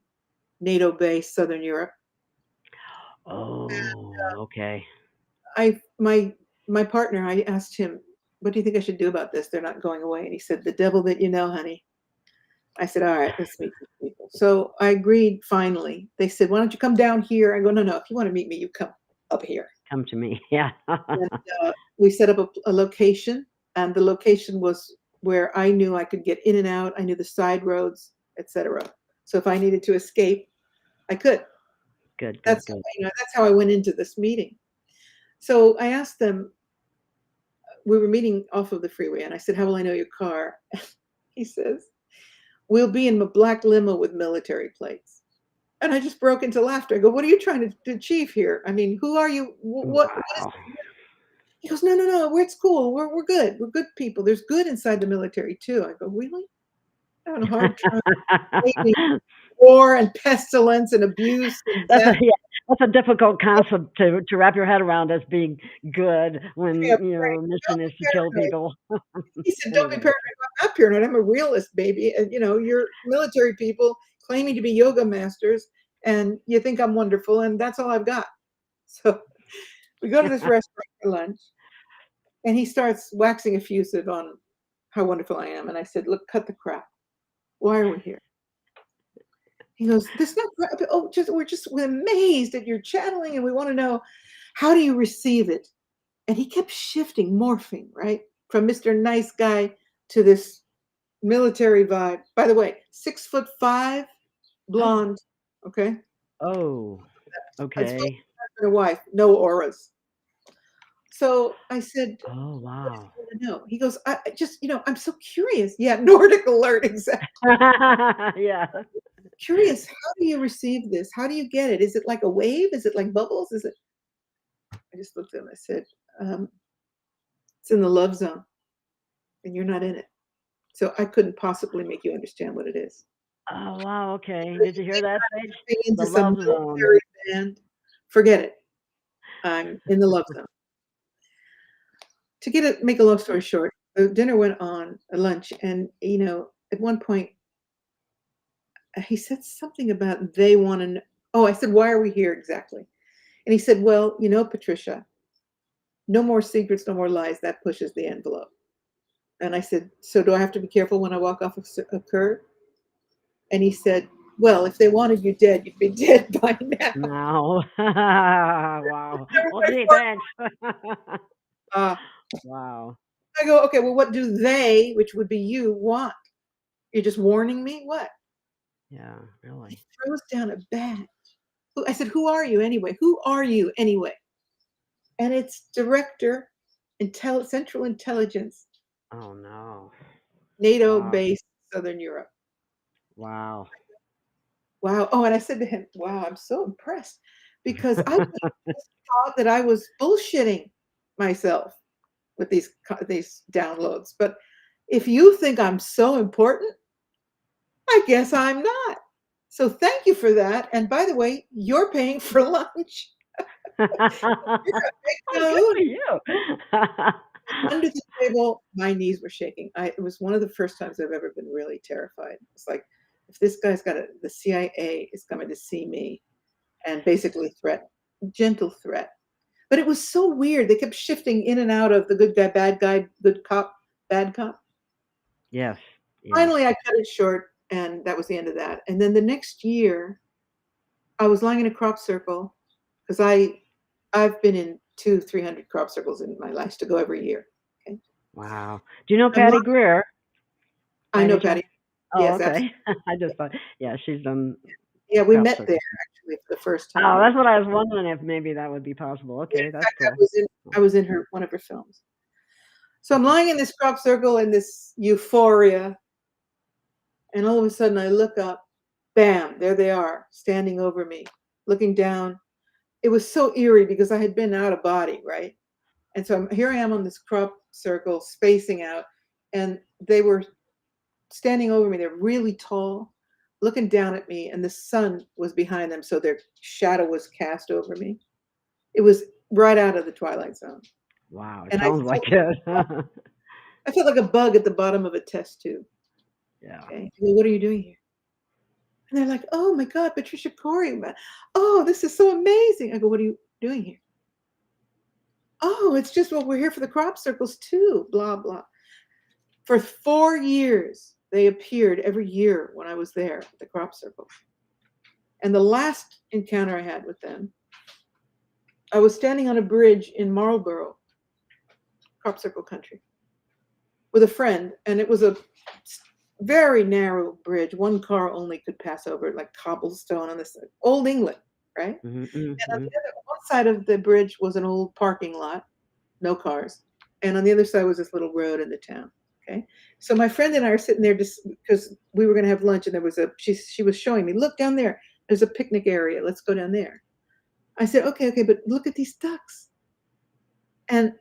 NATO base, Southern Europe. Oh, okay. I my partner, I asked him, "What do you think I should do about this? They're not going away." And he said, "The devil that you know, honey." I said, "All right, let's meet these people." So I agreed finally. They said, "Why don't you come down here?" I go, "No, no. If you want to meet me, you come up here." Come to me. Yeah. And we set up a location, and the location was where I knew I could get in and out. I knew the side roads, etc. So if I needed to escape, I could. Good. Good. Good. That's how I went into this meeting. So I asked them. We were meeting off of the freeway, and I said, "How will I know your car?" He says, "We'll be in a black limo with military plates." And I just broke into laughter. I go, "What are you trying to achieve here? I mean, who are you? What is Wow. this?" He goes, "No, no, no. It's cool. We're good. We're good people. There's good inside the military too." I go, "Really?" I'm having a hard time believing war and pestilence and abuse and That's a death. yeah, that's a difficult concept to wrap your head around as being good when, Yeah, right. mission Don't is be to kill paranoid. people. He said, "Don't be Anyway. paranoid." I'm not paranoid. I'm a realist, baby. And you're military people claiming to be yoga masters, and you think I'm wonderful, and that's all I've got. So we go to this restaurant for lunch, and he starts waxing effusive on how wonderful I am. And I said, "Look, cut the crap. Why are we here?" He goes, "This not crap. Oh, we're amazed at your channeling, and we want to know how do you receive it." And he kept shifting, morphing, right, from Mr. Nice Guy to this military vibe. By the way, 6'5", blonde. Okay, Oh, it's supposed to okay. be husband and wife, no auras. So I said, Oh, "What does wow. he want to know?" He goes, I just, I'm so curious." Yeah, Nordic alert, exactly. Yeah. Curious, how do you receive this? How do you get it? Is it like a wave? Is it like bubbles? Is it? I just looked at him. I said, um, "It's in the love zone, and you're not in it. So I couldn't possibly make you understand what it is." Oh, wow, okay. So if Did you you hear think that, I'm Sage? tapping The into some love zone. military band, forget it. I'm in the love zone. Make a long story short, the dinner went on, a lunch, and at one point he said something about they want to know. Oh, I said, "Why are we here exactly?" And he said, "Well, Patricia, no more secrets, no more lies. That pushes the envelope." And I said, "So do I have to be careful when I walk off a curb?" And he said, "Well, if they wanted you dead, you'd be dead by now." No. Wow. That was Well, my gee, first. thanks. Wow. I go, "Okay, well, what do they, which would be you, want? You're just warning me? What?" Yeah, He really. throws down a badge. I said, "Who are you anyway? Who are you anyway?" And it's Director, Central Intelligence, Oh no. NATO Wow. based Southern Europe. Wow. Wow. Oh, and I said to him, "Wow, I'm so impressed because I just thought that I was bullshitting myself with these downloads. But if you think I'm so important, I guess I'm not. So thank you for that. And by the way, you're paying for lunch. You're a big Oh, good kahuna." for you. Under the table, my knees were shaking. It was one of the first times I've ever been really terrified. It's like, if this guy's the CIA is coming to see me and basically threat, gentle threat. But it was so weird. They kept shifting in and out of the good guy, good cop, bad cop. Yes. Yes. Finally, I cut it short, and that was the end of that. And then the next year, I was lying in a crop circle because I've been in 300 crop circles in my life to go every year. Okay, Wow. Do you know I'm Patty Greer I by know any chance? Patty. Oh, Yes, okay. absolutely. I just thought, yeah, she's done Yeah, we crop met there circles. actually for the first Oh, time. that's what I was wondering if maybe that would be possible. Yeah, Okay, in that's fact, cool. I was in one of her films. So I'm lying in this crop circle in this euphoria, and all of a sudden I look up, bam, there they are, standing over me, looking down. It was so eerie because I had been out of body, right? And so here I am on this crop circle, spacing out, and they were standing over me. They're really tall, looking down at me, and the sun was behind them, so their shadow was cast over me. It was right out of the Twilight Zone. Wow, it And sounds like it. I felt like a bug at the bottom of a test tube. Yeah. Okay. I go, "What are you doing here?" And they're like, "Oh my God, Patricia Cori. Oh, this is so amazing." I go, "What are you doing here?" "Oh, it's just, well, we're here for the crop circles too, blah, blah." For 4 years, they appeared every year when I was there at the crop circle. And the last encounter I had with them, I was standing on a bridge in Marlborough, crop circle country, with a friend, and it was a very narrow bridge. One car only could pass over it, like cobblestone on this old England, right? Hmm. And on Hmm. the other one side of the bridge was an old parking lot, no cars. And on the other side was this little road in the town. Okay. So my friend and I are sitting there just because we were going to have lunch, and there was she was showing me, "Look down there. There's a picnic area. Let's go down there." I said, "Okay, okay, but look at these ducks." And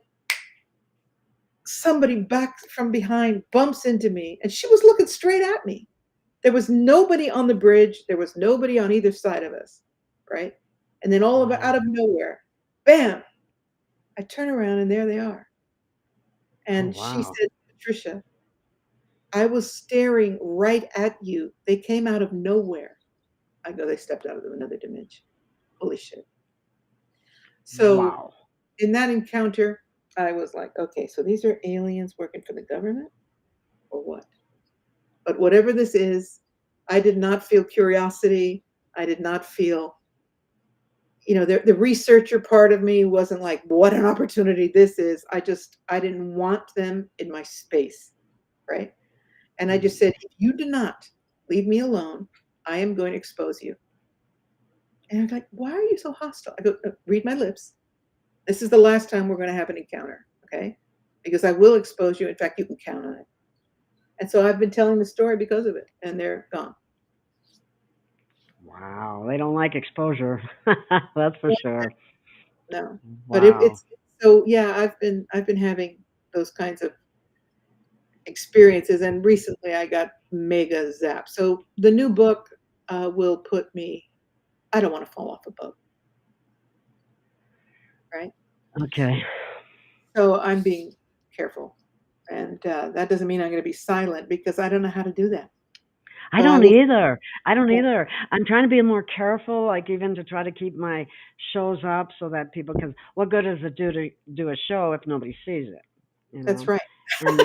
somebody back from behind bumps into me, and she was looking straight at me. There was nobody on the bridge. There was nobody on either side of us, right? And then all of Wow. out of nowhere, bam! I turn around and there they are. Oh, And she wow. said, "Patricia, I was staring right at you. They came out of nowhere." I go, "They stepped out of another dimension. Holy shit." So Wow. in that encounter, I was like, okay, so these are aliens working for the government or what? But whatever this is, I did not feel curiosity. I did not feel, the researcher part of me wasn't like, what an opportunity this is. I didn't want them in my space, right? And I just Mm. said, if you do not leave me alone, I am going to expose you. And I'm like, why are you so hostile? I go, read my lips. This is the last time we're going to have an encounter, okay? Because I will expose you. In fact, you can count on it. And so I've been telling the story because of it, and they're gone. Wow. They don't like exposure. That's for sure. No, but Wow. it's so yeah. I've been having those kinds of experiences, and recently I got mega zapped. So the new book will put me. I don't want to fall off a boat, right? Okay. So I'm being careful, and that doesn't mean I'm going to be silent because I don't know how to do that. I But I don't will. either. I don't Yeah, either. I'm trying to be more careful, like even to try to keep my shows up so that people can. What good does it do to do a show if nobody sees it? You that's know. right. And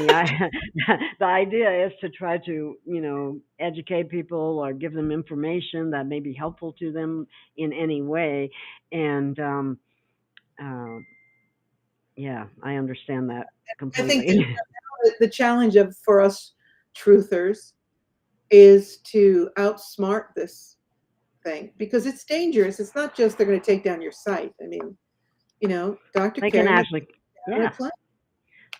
the idea is to try to educate people or give them information that may be helpful to them in any way. And uh, yeah, I understand that I think completely. the challenge of for us truthers is to outsmart this thing because it's dangerous. It's not just they're going to take down your site. I mean, Dr. They can Cori may actually, be on a yeah. plane.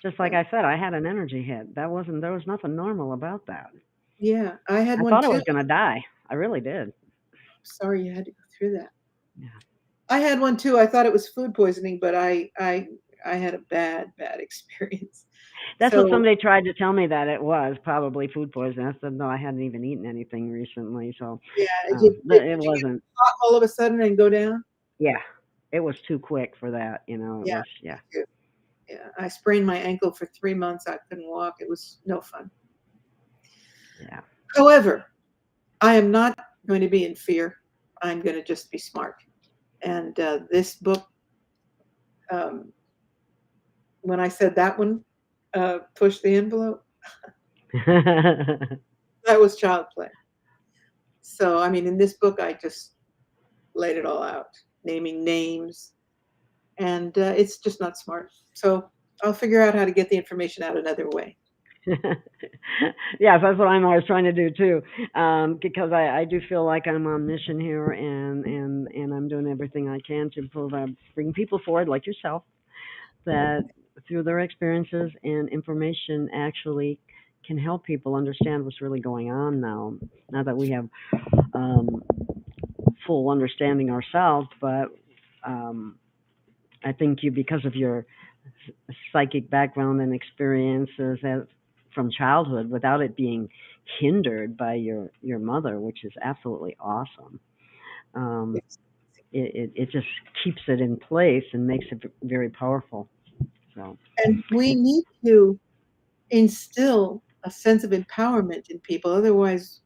Just like I said, I had an energy hit. There was nothing normal about that. Yeah, I had I one thought I too. was going to die. I really did. Sorry you had to go through that. Yeah. I had one too. I thought it was food poisoning, but I had a bad experience. That's what So somebody tried to tell me that it was probably food poisoning. I said, no, I hadn't even eaten anything recently. So yeah, did it you get wasn't, hot all of a sudden and go down? yeah, it was too quick for that. It Yeah, was, yeah, me too. Yeah, I sprained my ankle for 3 months. I couldn't walk. It was no fun. yeah. However, I am not going to be in fear. I'm going to just be smart. And this book, um, when I said that one, push the envelope, that was child play. So, I mean, in this book, I just laid it all out, naming names, and it's just not smart. So I'll figure out how to get the information out another way. Yes, that's what I'm always trying to do too. Because I do feel like I'm on mission here, and I'm doing everything I can to bring people forward, like yourself, that through their experiences and information actually can help people understand what's really going on now. Now that we have um, full understanding ourselves, but um, I think you, because of your psychic background and experiences from childhood, without it being hindered by your mother, which is absolutely awesome. Um, Yes. it just keeps it in place and makes it very powerful. So And we need to instill a sense of empowerment in people. Otherwise,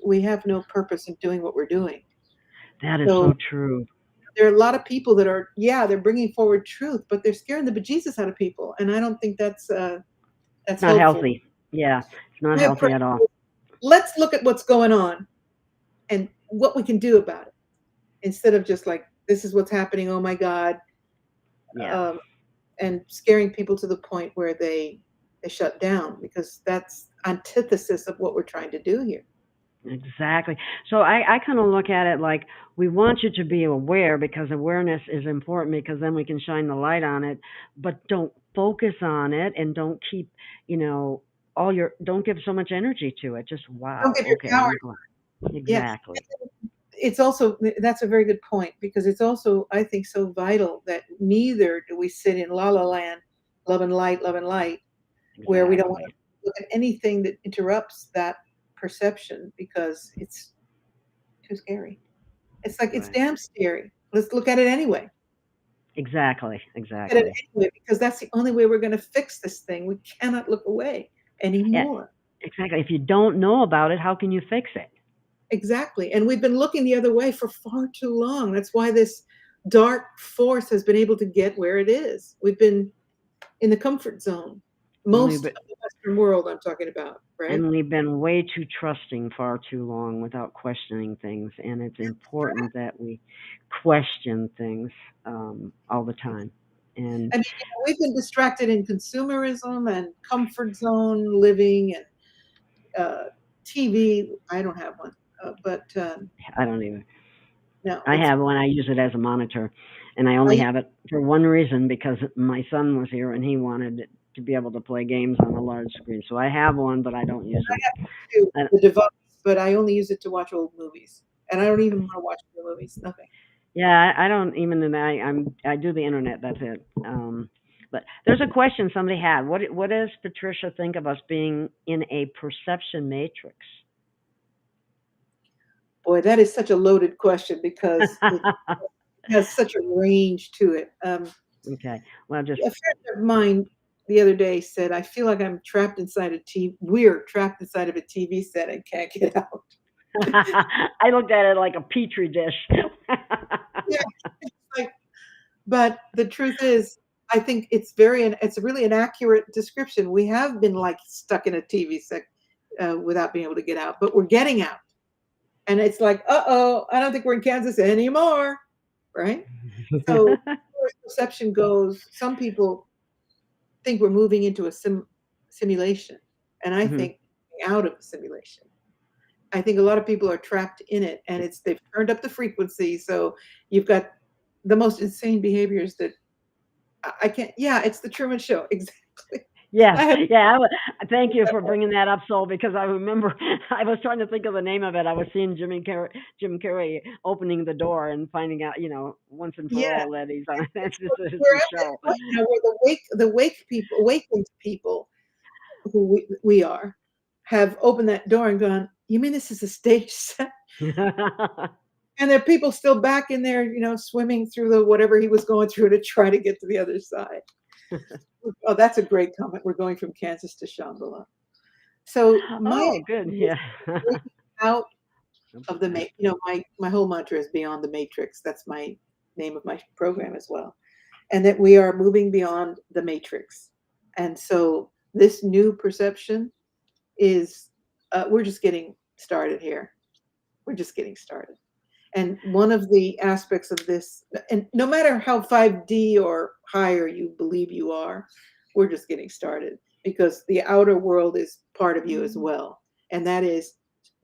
we have no purpose in doing what we're doing. that is So so true. there are a lot of people that are, yeah, they're bringing forward truth, but they're scaring the bejesus out of people, and I don't think It's that's not helpful. healthy. Yeah, it's not My healthy approach at all. is, let's look at what's going on and what we can do about it instead of just like, this is what's happening. Oh my God. Yeah. Um, and scaring people to the point where they shut down because that's antithesis of what we're trying to do here. Exactly. So I kind of look at it like we want you to be aware because awareness is important because then we can shine the light on it, but don't focus on it and don't keep, you know, don't give so much energy to it. Just Don't wow. give your Okay, power. I'm glad. Yeah, Exactly. it's also, that's a very good point because it's also, I think, so vital that neither do we sit in la la land, love and light, where we don't want Exactly. to look at anything that interrupts that perception because it's too scary. It's like it's Right. damn scary. Let's look at it anyway. Exactly. Look at it Exactly. anyway because that's the only way we're going to fix this thing. We cannot look away Yeah. anymore. Exactly. If you don't know about it, how can you fix it? Exactly. And we've been looking the other way for far too long. That's why this dark force has been able to get where it is. We've been in the comfort zone. And we've Most of the Western world, I'm talking about, right? And we've been way too trusting far too long without questioning things. And it's important that we question things all the time. And I mean, we've been distracted in consumerism and comfort zone living and uh, TV. I don't have one, but I don't even. no, I it's have one. I use it as a monitor, and I only I, have it for one reason because my son was here and he wanted it to be able to play games on a large screen. So I have one, but I don't use I it. have to And, the device, but I only use it to watch old movies, and I don't even want to watch new movies. Nothing. yeah, I don't even. And I do the internet. That's it. But there's a question somebody had. What does Patricia think of us being in a perception matrix? Boy, that is such a loaded question because it has such a range to it. Okay. Well, just A friend of mine the other day said, "I feel like I'm trapped inside a TV. We're trapped inside of a TV set and can't get out." I looked at it like a petri dish. Yeah, like, but the truth is, I think it's really an accurate description. We have been like stuck in a TV set without being able to get out, but we're getting out, and it's like, oh, I don't think we're in Kansas anymore, right? So, as far as perception goes, some people think we're moving into a simulation, and I Mhm. think out of the simulation. I think a lot of people are trapped in it, and they've turned up the frequency. So you've got the most insane behaviors that I can't. Yeah, it's the Truman Show. Exactly. Yes, I have yeah. Thank you for bringing that up, Soul, because I remember I was trying to think of the name of it. I was seeing Jim Carrey opening the door and finding out, once and for yeah. all that he's on. It's We're a at that show. point now where awakened people who we are, have opened that door and gone, "You mean this is a stage set?" And there are people still back in there, swimming through the whatever he was going through to try to get to the other side. Oh, that's a great comment. We're going from Kansas to Shambhala. So my Oh, good. idea is Yeah. breaking out of the my whole mantra is beyond the matrix. That's my name of my program as well. And that we are moving beyond the matrix. And so this new perception is we're just getting started here. We're just getting started. And one of the aspects of this, and no matter how 5D or higher you believe you are, we're just getting started because the outer world is part of you as well. And that is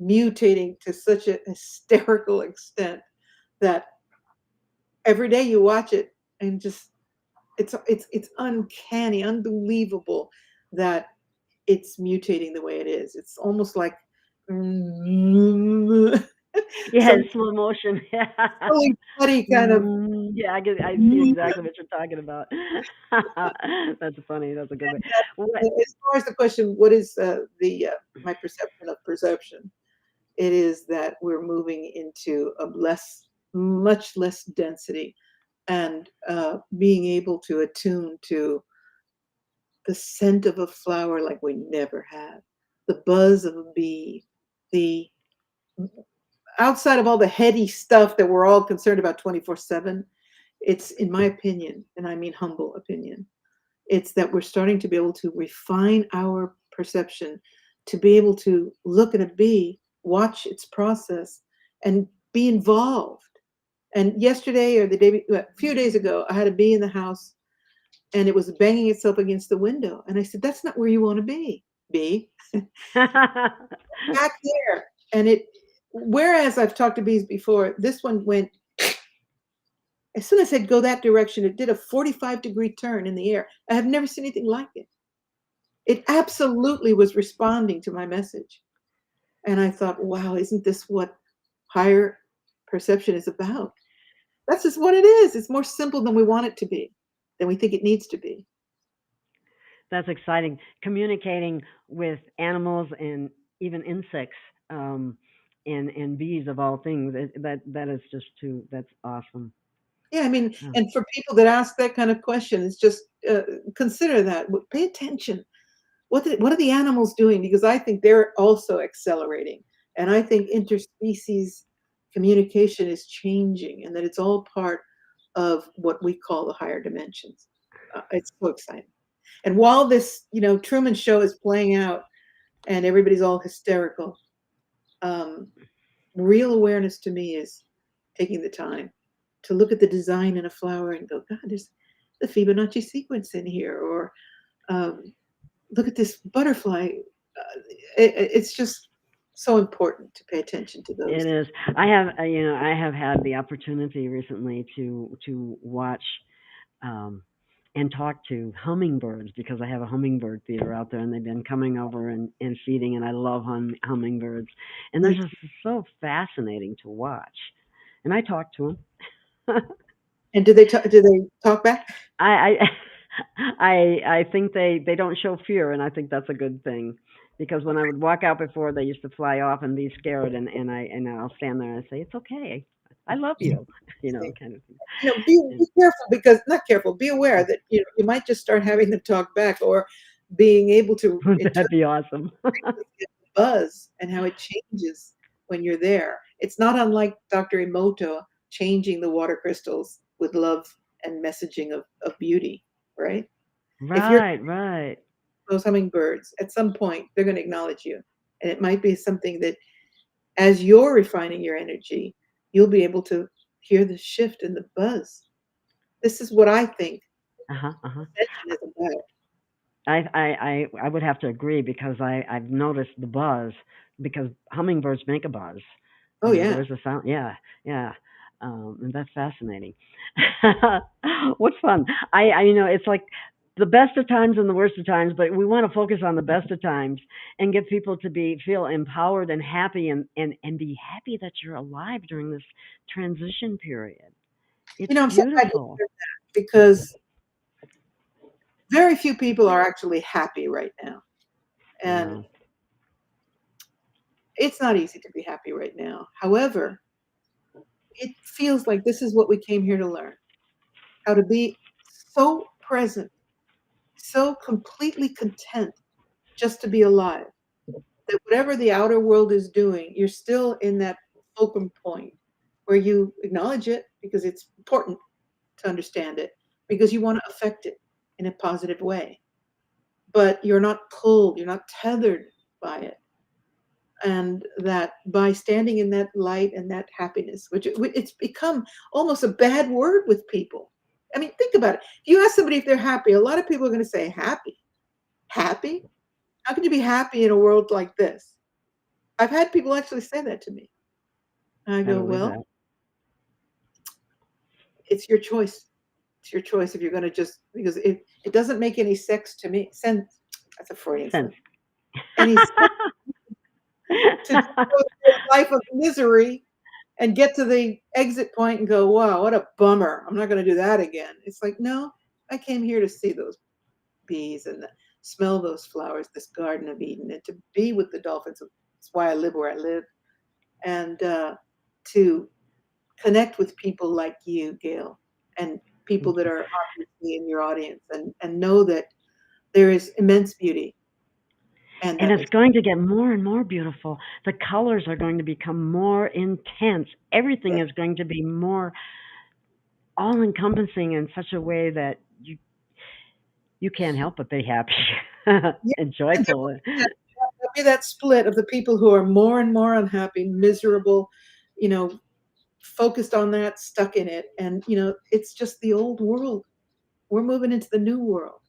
mutating to such a hysterical extent that every day you watch it and just it's uncanny, unbelievable that it's mutating the way it is. It's almost like Yeah, some in slow motion. Yeah. really funny kind of. Yeah, I see exactly what you're talking about. That's funny. That's a good way. What? As far as the question, what is the my perception of perception? It is that we're moving into a much less density, and being able to attune to the scent of a flower like we never have, the buzz of a bee, the outside of all the heady stuff that we're all concerned about 24/7. It's, in my opinion, and I mean humble opinion, it's that we're starting to be able to refine our perception, to be able to look at a bee, watch its process, and be involved. And yesterday or a few days ago, I had a bee in the house and it was banging itself against the window. And I said, "That's not where you want to be, bee. Back there." And whereas I've talked to bees before, this one went, as soon as I'd go that direction, it did a 45-degree turn in the air. I have never seen anything like it. It absolutely was responding to my message. And I thought, wow, isn't this what higher perception is about? That's just what it is. It's more simple than we want it to be, than we think it needs to be. That's exciting. Communicating with animals and even insects, and bees of all things. That is just too. That's awesome. Yeah, I mean, Oh. and for people that ask that kind of question, it's just consider that. Pay attention. What are the animals doing? Because I think they're also accelerating. And I think interspecies communication is changing and that it's all part of what we call the higher dimensions. It's so exciting. And while this, Truman Show is playing out and everybody's all hysterical, um, real awareness to me is taking the time to look at the design in a flower and go, God, there's the Fibonacci sequence in here, or um, look at this butterfly. It's just so important to pay attention to those. It is. I have had the opportunity recently to watch, um, and talk to hummingbirds because I have a hummingbird feeder out there, and they've been coming over and feeding, and I love hummingbirds, and they're just so fascinating to watch. And I talk to them. And do they talk back? I I think they don't show fear, and I think that's a good thing. Because when I would walk out before, they used to fly off and be scared, and I'll stand there and say, "It's okay, I love you," kind of thing. Be careful, because not careful. Be aware that you might just start having them talk back, or being able to Wouldn't that interpret be awesome? the buzz and how it changes when you're there. It's not unlike Dr. Emoto changing the water crystals with love and messaging of beauty, right? If you're Right, right. those hummingbirds, at some point they're going to acknowledge you, and it might be something that, as you're refining your energy, you'll be able to hear the shift in the buzz. This is what I think Uh huh. Uh huh. ascension is about. I would have to agree because I've noticed the buzz because hummingbirds make a buzz. Oh yeah. There's a sound. Yeah, yeah. And that's fascinating. What's fun? It's like the best of times and the worst of times, but we want to focus on the best of times and get people to feel empowered and happy and be happy that you're alive during this transition period. It's I'm so glad you beautiful. said that because very few people are actually happy right now. And No. it's not easy to be happy right now. However, it feels like this is what we came here to learn, how to be so present, so completely content just to be alive, that whatever the outer world is doing, you're still in that fulcrum point where you acknowledge it because it's important to understand it, because you want to affect it in a positive way. But you're not pulled, you're not tethered by it. And that by standing in that light and that happiness, which it's become almost a bad word with people. I mean, think about it. If you ask somebody if they're happy, a lot of people are going to say happy. Happy? How can you be happy in a world like this? I've had people actually say that to me. And I I go, believe well, that. it's your choice. It's your choice if you're going to just, because it doesn't make any sex to me. Sense. That's a Freudian slip. Sense. Any sense to just go through a life of misery and get to the exit point and go, wow, what a bummer. I'm not going to do that again. It's like, no, I came here to see those bees and smell those flowers, this Garden of Eden, and to be with the dolphins. That's why I live where I live. And to connect with people like you, Gail, and people Thank that you. are obviously in your audience, and know that there is immense beauty. And And that it's makes going to get more and more beautiful. The colors are going to become more intense. Everything sense. is going to be more all encompassing in such a way that you can't help but be happy Yeah. and And there will joyful. be that, there'll be that split of the people who are more and more unhappy, miserable, you know, focused on that, stuck in it. And, it's just the old world. We're moving into the new world.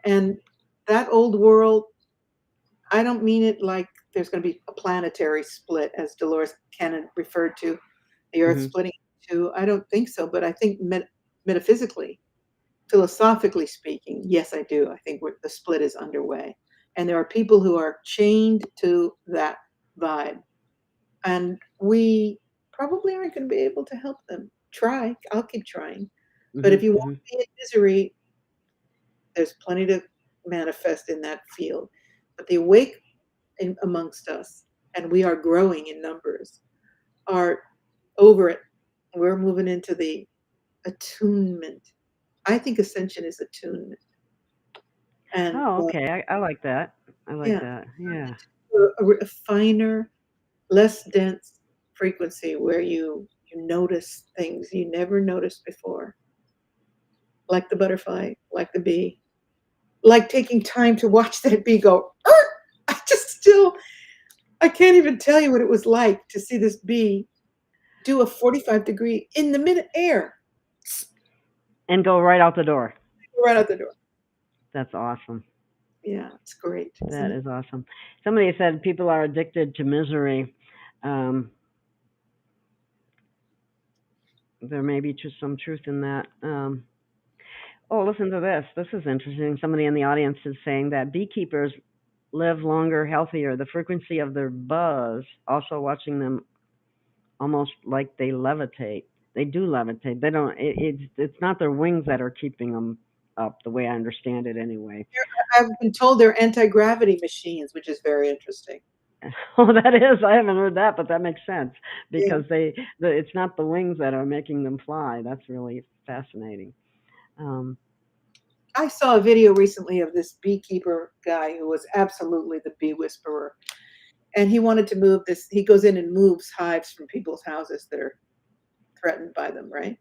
And that old world, I don't mean it like there's going to be a planetary split, as Dolores Cannon referred to the Earth Hmm. splitting in two. I don't think so, but I think metaphysically, philosophically speaking, yes, I do. I think the split is underway, and there are people who are chained to that vibe, and we probably aren't going to be able to help them. Try, I'll keep trying, but Hmm. if you want Hmm. to be in misery, there's plenty to manifest in that field. But the awake amongst us, and we are growing in numbers, are over it. We're moving into the attunement. I think ascension is attunement. And Oh, okay. I like that. I like yeah, that. Yeah. a finer, less dense frequency where you notice things you never noticed before, like the butterfly, like the bee, like taking time to watch that bee go. "Er!" I just still I can't even tell you what it was like to see this bee do a 45-degree in the mid air, And go right out the door. right out the door. That's awesome. Yeah, it's great, isn't That it? is awesome. Somebody said people are addicted to misery. Um, there may be some truth in that. Oh, listen to this. This is interesting. Somebody in the audience is saying that beekeepers live longer, healthier. The frequency of their buzz, also watching them almost like they levitate. They do levitate. They don't. It's not their wings that are keeping them up, the way I understand it, anyway. I've been told they're anti-gravity machines, which is very interesting. Oh, that is. I haven't heard that, but that makes sense Yeah. because it's not the wings that are making them fly. That's really fascinating. Um, I saw a video recently of this beekeeper guy who was absolutely the bee whisperer. And he wanted to move this. He goes in and moves hives from people's houses that are threatened by them, right?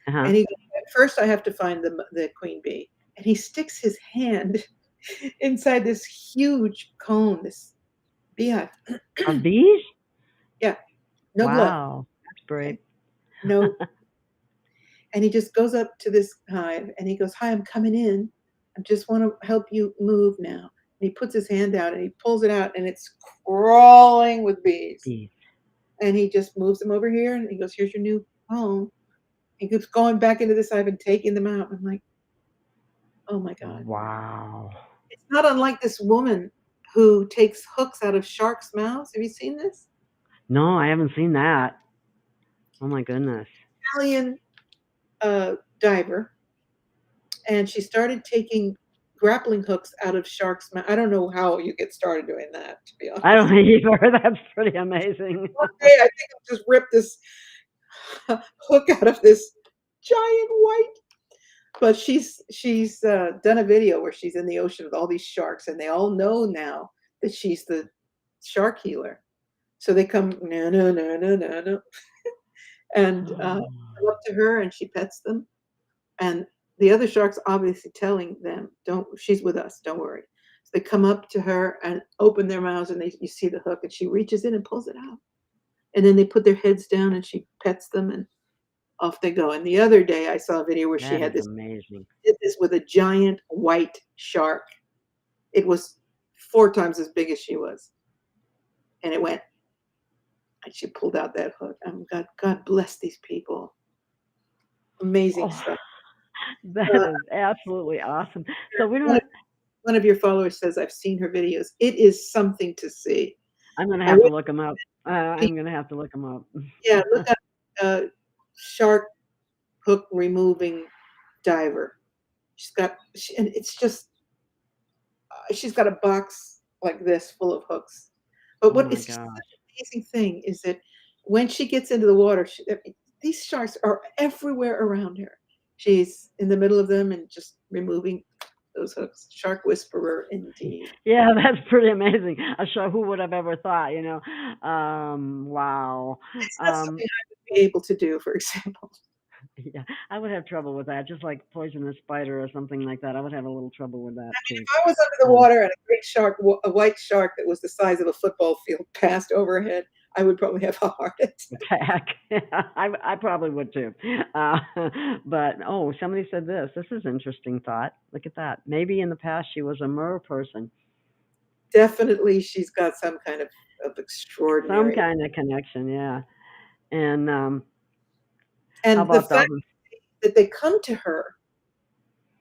uh-huh. And he goes, at first I have to find the queen bee. And he sticks his hand inside this huge cone, this beehive. Of bees? Yeah, no glove. Wow, that's brave. Okay. No. And he just goes up to this hive and he goes, hi, I'm coming in. I just want to help you move now. And he puts his hand out and he pulls it out, and it's crawling with bees. Bees. And he just moves them over here, and he goes, "Here's your new home." He keeps going back into this hive and taking them out. I'm like, oh my God. Wow. It's not unlike this woman who takes hooks out of sharks' mouths. Have you seen this? No, I haven't seen that. Oh my goodness. Italian diver, and she started taking grappling hooks out of sharks' mouth. I don't know how you get started doing that, to be I don't honest. either. That's pretty amazing. One day, I think I'll just rip this hook out of this giant white. But she's done a video where she's in the ocean with all these sharks, and they all know now that she's the shark healer. So they come, no, no, no, no, no, no, and come up to her, and she pets them. And the other sharks obviously telling them, "Don't, she's with us. Don't worry." So they come up to her and open their mouths, and you see the hook, and she reaches in and pulls it out. And then they put their heads down, and she pets them, and off they go. And the other day, I saw a video where she That had is this amazing. did this with a giant white shark. It was 4 times as big as she was, and it went. And she pulled out that hook. God bless these people. Amazing Oh, stuff. that Uh, is absolutely awesome. So we one, don't. of, one of your followers says, "I've seen her videos. It is something to see." I'm gonna I have to would, look them up. I'm gonna have to look them up. yeah, look up shark hook removing diver. And it's just she's got a box like this full of hooks. But Oh what my is just gosh. such an amazing thing is that when she gets into the water, these sharks are everywhere around her. She's in the middle of them and just removing those hooks. Shark whisperer, indeed. Yeah, that's pretty amazing. I'm sure who would have ever thought, wow. It's not Um, something I would be able to do, for example. yeah, I would have trouble with that, just like poisonous spider or something like that. I would have a little trouble with that If too. I was under the Um, water and a great shark, a white shark that was the size of a football field passed overhead, I would probably have a heart attack. Attack. I probably would too. Uh, but oh, somebody said this. This is interesting thought. Look at that. Maybe in the past she was a mer person. Definitely, she's got some kind of Some extraordinary. kind of connection, yeah. And how And the about fact dolphins? that they come to her,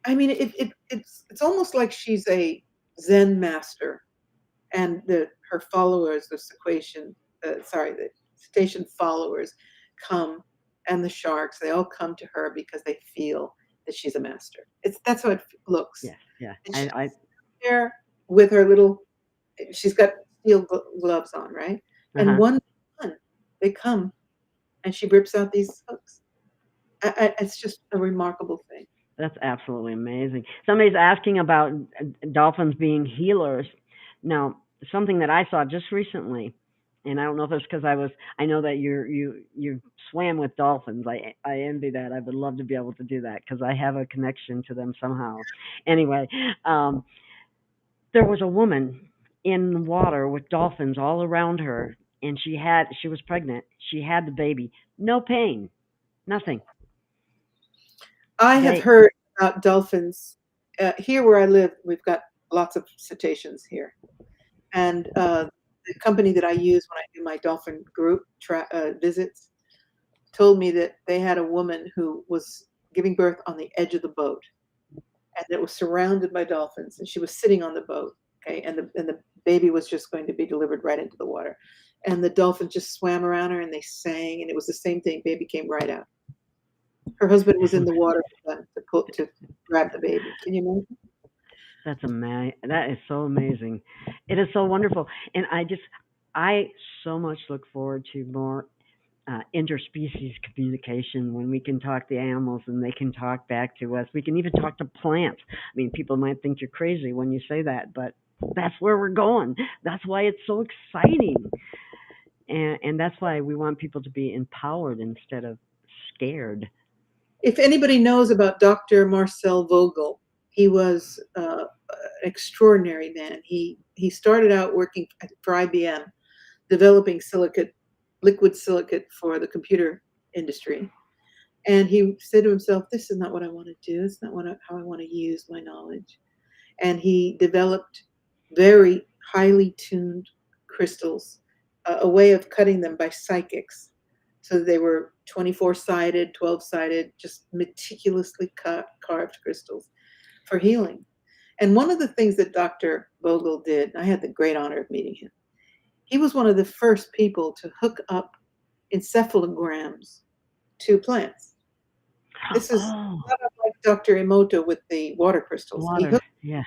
I mean, it's almost like she's a Zen master, and her followers, the cetacean followers, come, and the sharks, they all come to her because they feel that she's a master. That's how it looks, Yeah, yeah. and she's I there with her little. She's got steel gloves on, right? And uh-huh. one by one, they come, and she rips out these hooks. It's just a remarkable thing. That's absolutely amazing. Somebody's asking about dolphins being healers. Now, something that I saw just recently, and I don't know if it's because I know that you swam with dolphins. I envy that. I would love to be able to do that because I have a connection to them somehow. Anyway, um, there was a woman in the water with dolphins all around her, and she was pregnant. She had the baby. No pain, nothing. I have They heard about dolphins. Here where I live, we've got lots of cetaceans here. And the company that I use when I do my dolphin group visits told me that they had a woman who was giving birth on the edge of the boat, and it was surrounded by dolphins, and she was sitting on the boat. Okay, and the baby was just going to be delivered right into the water, and the dolphins just swam around her, and they sang, and it was the same thing. Baby came right out. Her husband was in the water with them to grab the baby. Can you imagine? That is so amazing. It is so wonderful, and I so much look forward to more interspecies communication when we can talk to animals and they can talk back to us. We can even talk to plants. I mean, people might think you're crazy when you say that, but that's where we're going. That's why it's so exciting, and that's why we want people to be empowered instead of scared. If anybody knows about Dr. Marcel Vogel, he was an extraordinary man. He started out working for IBM, developing liquid silicate for the computer industry. And he said to himself, "This is not what I want to do. It's not how I want to use my knowledge." and he developed very highly tuned crystals, a way of cutting them by psychics. So they were 24-sided, 12-sided, just meticulously carved crystals for healing. And one of the things that Dr. Vogel did, I had the great honor of meeting him. He was one of the first people to hook up encephalograms to plants. This is Oh, not unlike Dr. Emoto with the water crystals. He water. hooked Yeah.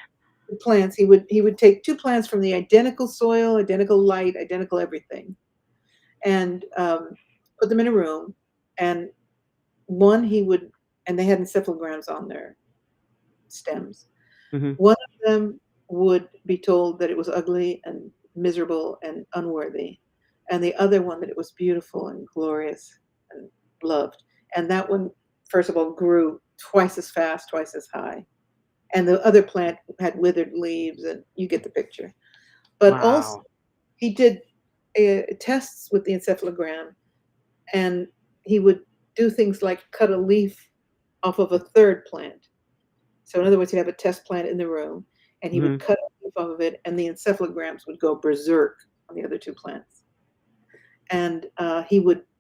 the plants. He would take two plants from the identical soil, identical light, identical everything, and put them in a room. And one he would, and they had encephalograms on their stems. Hmm. One of them would be told that it was ugly and miserable and unworthy, and the other one that it was beautiful and glorious and loved. And that one, first of all, grew twice as fast, twice as high. And the other plant had withered leaves, and you get the picture. But also, Wow. he did tests with the encephalogram, and he would do things like cut a leaf off of a third plant. So in other words, he'd have a test plant in the room, and he would Hmm. cut a leaf off of it, and the encephalograms would go berserk on the other two plants. And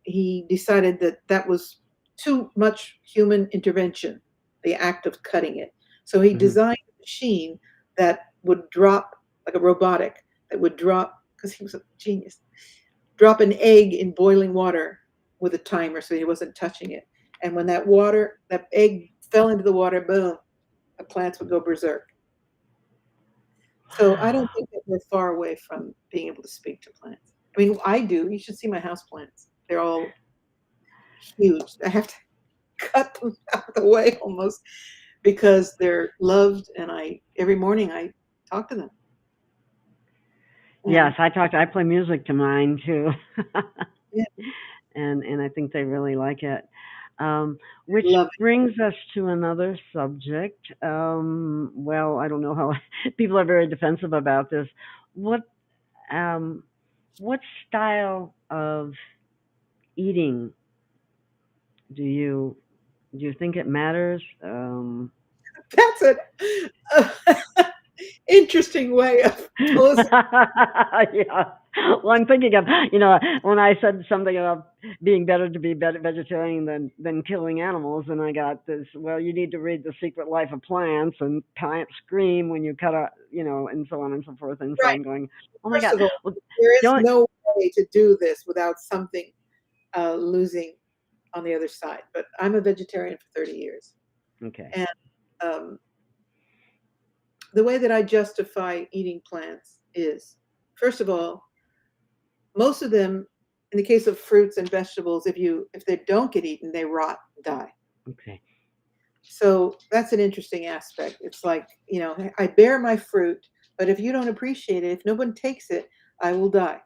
he decided that that was too much human intervention, the act of cutting it. So he Hmm. designed a machine that would drop, like a robotic, that would drop, because he was a genius, drop an egg in boiling water with a timer so he wasn't touching it. And when that egg fell into the water, boom, the plants would go berserk. So I don't Wow. think that we're far away from being able to speak to plants. I mean, I do. You should see my house plants. They're all huge. I have to cut them out of the way almost because they're loved, and I every morning I talk to them. Yes, And I play music to mine too. yeah, And I think they really like it. Which love brings us to another subject. Well, I don't know how people are very defensive about this. What um, what style of eating do you do you think it matters? it. That's an interesting way of posing. Yeah. Well, I'm thinking of, when I said something about being better to be better vegetarian than killing animals, and I got this. Well, you need to read The Secret Life of Plants, and plants scream when you cut a, and so on and so forth. And so Right. I'm going, oh my First God. of all, Well, there the is only, no way to do this without something losing on the other side. But I'm a vegetarian for 30 years. okay. And um, the way that I justify eating plants is, first of all, most of them, in the case of fruits and vegetables, if they don't get eaten, they rot, die. Okay. So that's an interesting aspect. It's like, I bear my fruit, but if you don't appreciate it, if no one takes it, I will die.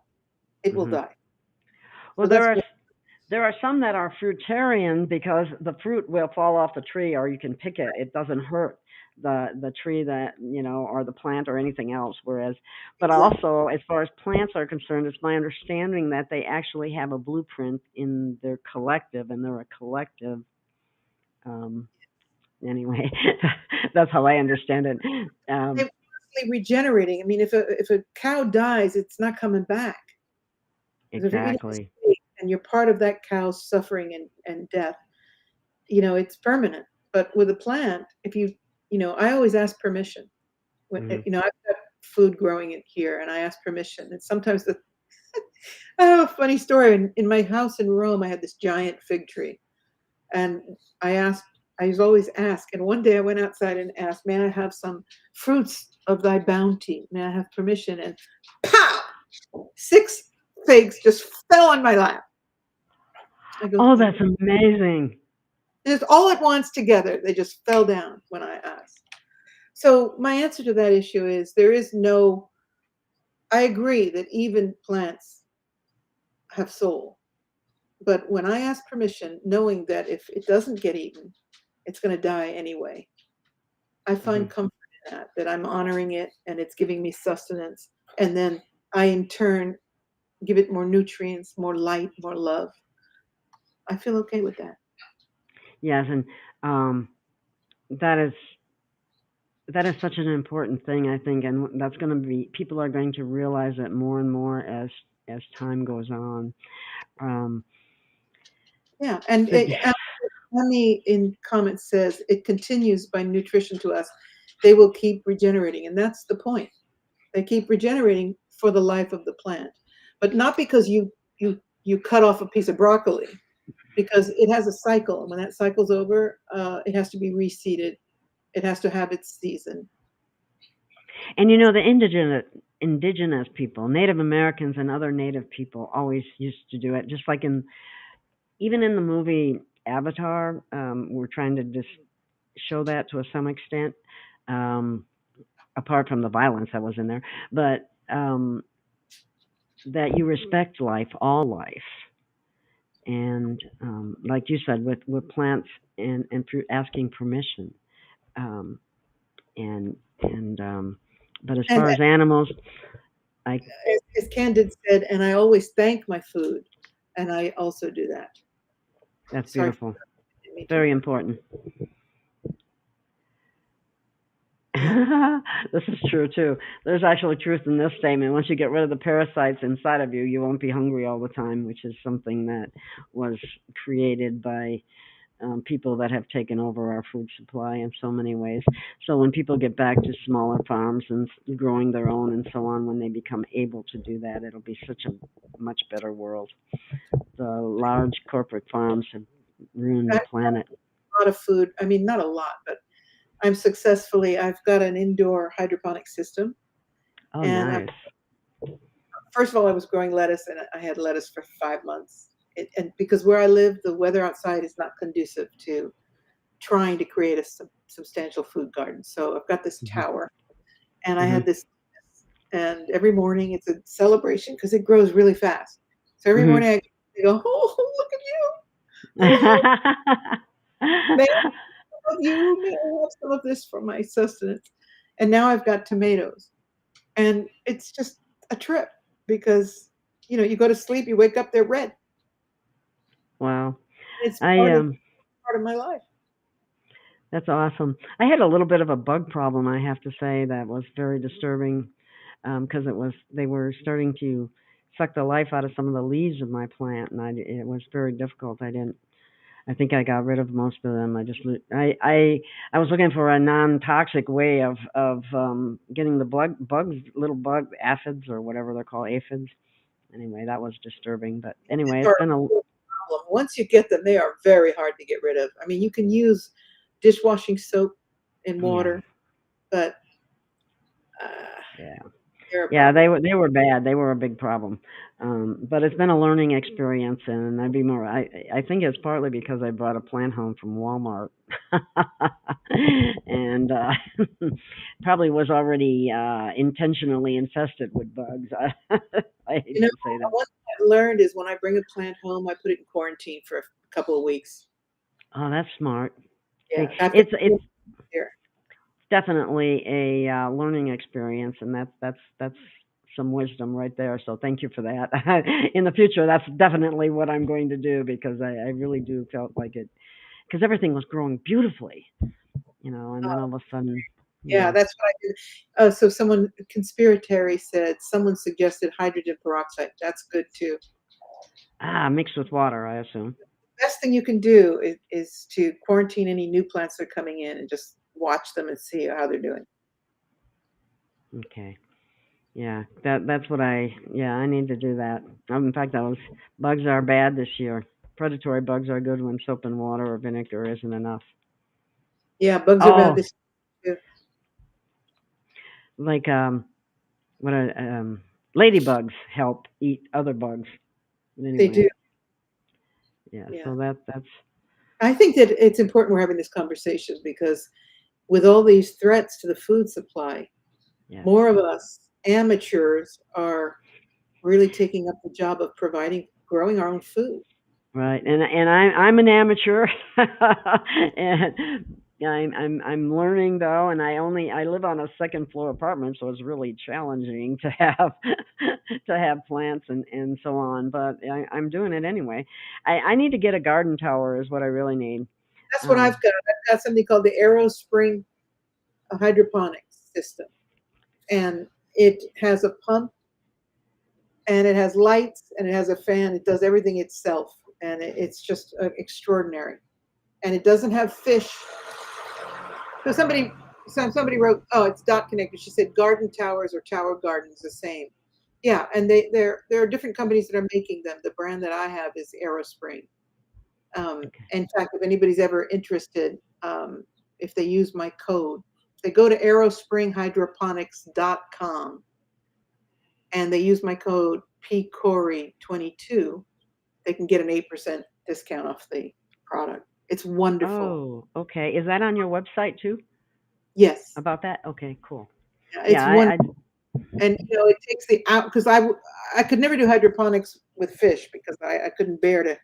It will Hmm. die. Well, So that's one. there are some that are fruitarian because the fruit will fall off the tree or you can pick it. It doesn't hurt the tree that, or the plant or anything else. Whereas, but Exactly. also as far as plants are concerned, it's my understanding that they actually have a blueprint in their collective, and they're a collective. Um, anyway, that's how I understand it. They're Um, constantly regenerating. I mean, if a cow dies, it's not coming back. If you're eating a exactly. steak and you're part of that cow's suffering and death, it's permanent. But with a plant, if I always ask permission. When, Hmm. I've got food growing in here, and I ask permission. And sometimes I have a funny story. In my house in Rome, I had this giant fig tree, and I asked. I was always ask. And one day I went outside and asked, "May I have some fruits of thy bounty? May I have permission?" And pow! 6 figs just fell on my lap. I go, Oh, "Thank that's you." amazing. Just all at once together, they just fell down when I asked. So my answer to that issue is there is no. I agree that even plants have soul. But when I ask permission, knowing that if it doesn't get eaten, it's going to die anyway, I find Hmm. comfort in that I'm honoring it and it's giving me sustenance. And then I, in turn, give it more nutrients, more light, more love. I feel okay with that. Yes, and um, that is that is such an important thing, I think, and that's going to be people are going to realize it more and more as time goes on. Um, Yeah, and but Amy in comments says it continues by nutrition to us. They will keep regenerating, and that's the point. They keep regenerating for the life of the plant, but not because you cut off a piece of broccoli, because it has a cycle, and when that cycle's over, it has to be reseeded. It has to have its season. and the indigenous people, Native Americans and other Native people always used to do it, just like in even in the movie Avatar. We're trying to just show that to some extent, um, apart from the violence that was in there, but that you respect life, all life, and like you said, with plants and through asking permission, um, and but as And far as animals, I as Candid said, and I always thank my food, and I also do that. that's Sorry, beautiful, didn't mean to very interrupt. important. Yeah, This is true too. There's actually truth in this statement. Once you get rid of the parasites inside of you, you won't be hungry all the time, which is something that was created by people that have taken over our food supply in so many ways. So when people get back to smaller farms and growing their own and so on, when they become able to do that, it'll be such a much better world. The large corporate farms have ruined the I've got planet. a lot of food. I mean, not a lot, but I've got an indoor hydroponic system. Oh, And nice. first of all, I was growing lettuce, and I had lettuce for 5 months. And because where I live, the weather outside is not conducive to trying to create a substantial food garden. So I've got this Hmm. tower, and I Hmm. had this, and every morning it's a celebration because it grows really fast. So every Hmm. morning I go, oh, look at you. Hello, may I have you? May I have some of this for my sustenance? And now I've got tomatoes. And it's just a trip because, you go to sleep, you wake up, they're red. Wow. It's I part of my life. That's awesome. I had a little bit of a bug problem, I have to say, that was very disturbing because it was they were starting to suck the life out of some of the leaves of my plant, and it was very difficult. I think I got rid of most of them. I was looking for a non-toxic way of getting the bugs, little bug aphids or whatever they're called, aphids. Anyway, that was disturbing. But anyway, Aphids it's are been a a real problem. Once you get them, they are very hard to get rid of. I mean, you can use dishwashing soap and yeah, water, but uh, yeah. they're a Yeah, problem. they were bad. They were a big problem. But it's been a learning experience, and I'd be more. I think it's partly because I brought a plant home from Walmart, and probably was already intentionally infested with bugs. I hate You know, to say that. one thing I've learned is when I bring a plant home, I put it in quarantine for a couple of weeks. Oh, that's smart. See, Yeah, I've got it's here. definitely a learning experience, and that's some wisdom right there. So thank you for that. In the future, that's definitely what I'm going to do because I really do felt like it because everything was growing beautifully, and then all of a sudden, Yeah, yeah, that's what I do. So someone conspiratory said someone suggested hydrogen peroxide. That's good too. mixed with water, I assume. Best thing you can do is to quarantine any new plants that are coming in and just watch them and see how they're doing. Okay, yeah, that's what I need to do that. In fact, those bugs are bad this year. Predatory bugs are good when soap and water or vinegar isn't enough. Yeah, bugs are bad Oh, this year too. like what are ladybugs help eat other bugs. But They do. anyway, yeah. Yeah. So that's I think that it's important we're having this conversation because with all these threats to the food supply, yes, more of us amateurs are really taking up the job of growing our own food. right. And I'm an amateur, and I'm learning though, and I live on a second floor apartment, so it's really challenging to have to have plants and so on. But I'm doing it anyway. I need to get a garden tower is what I really need. That's what I've Um, got. I've got something called the Aero Spring a hydroponics system, and it has a pump, and it has lights, and it has a fan. It does everything itself, and it's just extraordinary. And it doesn't have fish. So somebody wrote, oh, it's dot connected. She said garden towers or tower gardens, the same. Yeah, and there are different companies that are making them. The brand that I have is Aerospring. In fact, if anybody's ever interested, if they use my code, they go to aerospringhydroponics.com and they use my code PCORI22, they can get an 8% discount off the product. It's wonderful. Oh, okay. Is that on your website too? Yes. About that? Okay, cool. Yeah, it's Yeah, wonderful. And it takes the out, because I could never do hydroponics with fish because I couldn't bear to.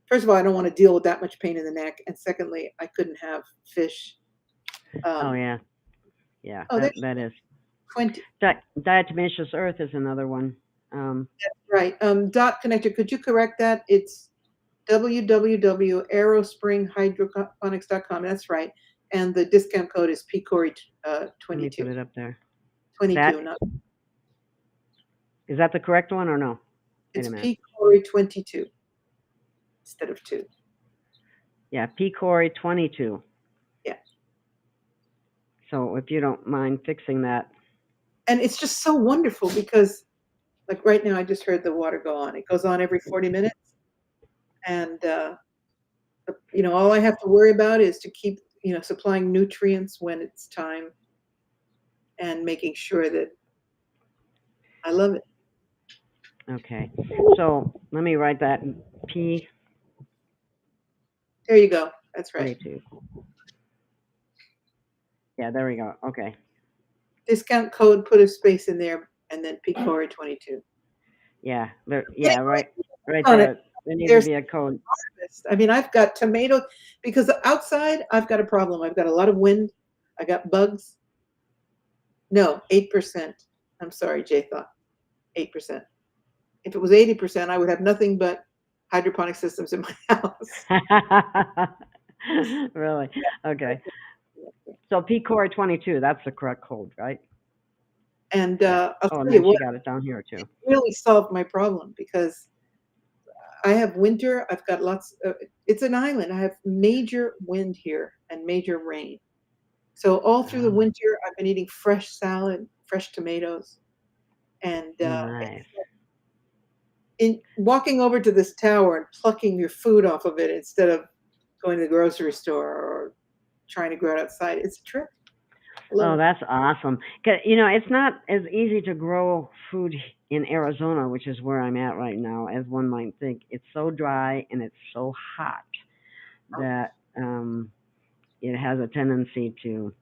First of all, I don't want to deal with that much pain in the neck, and secondly, I couldn't have fish. oh yeah, yeah. Oh, there's That is 20. diatomaceous earth is another one. That's right. Dot connected. Could you correct that? It's www.aerospringhydroponics.com. That's right. And the discount code is PCORI Let me 22. put it up there. 22. Is that the correct one or no? It's PCORI 22 instead of 2. Yeah, PCORI 22. Yeah. So if you don't mind fixing that. And it's just so wonderful because, like right now, I just heard the water go on. It goes on every 40 minutes. And, all I have to worry about is to keep, supplying nutrients when it's time and making sure that I love it. Okay. So let me write that P. There you go. That's right. 22. Yeah, there we go. Okay. Discount code, put a space in there, and then PCORI 22. Yeah. Right there. There needs to be a code. I mean, I've got tomato, because outside I've got a problem. I've got a lot of wind. I got bugs. No, 8%. I'm sorry, Jay thought 8%. If it was 80%, I would have nothing but hydroponic systems in my house. Really? Okay. So PCORI 22, that's the correct code, right? And I'll tell and you then what, she got it down here too. it really solved my problem because I have winter. I've got lots of, it's an island. I have major wind here and major rain. So all through the winter, I've been eating fresh salad, fresh tomatoes, and Nice. in walking over to this tower and plucking your food off of it instead of going to the grocery store or trying to grow it outside. It's a trip. Oh, that's awesome. 'Cause, it's not as easy to grow food in Arizona, which is where I'm at right now, as one might think. It's so dry and it's so hot that it has a tendency to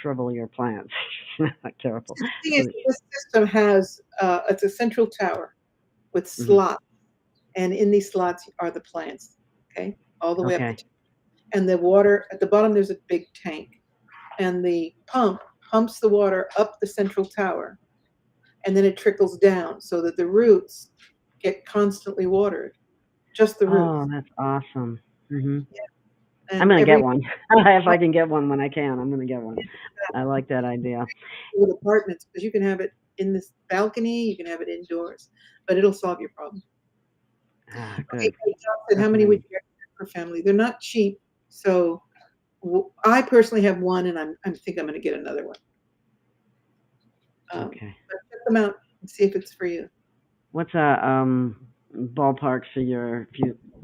shrivel your plants. Not careful. The thing is, this system has it's a central tower with slots, and in these slots are the plants. Okay, all the way up the top. And the water at the bottom. There's a big tank. And the pump pumps the water up the central tower, and then it trickles down so that the roots get constantly watered. Just the roots. Oh, that's awesome. Yeah. I'm going to get one. If I can get one when I can, I'm going to get one. I like that idea. With apartments, because you can have it in this balcony, you can have it indoors, but it'll solve your problem. Good. Okay, how many would you get per family? They're not cheap, so I personally have one, and I think I'm going to get another one. Okay. But check them out and see if it's for you. What's a ballpark figure?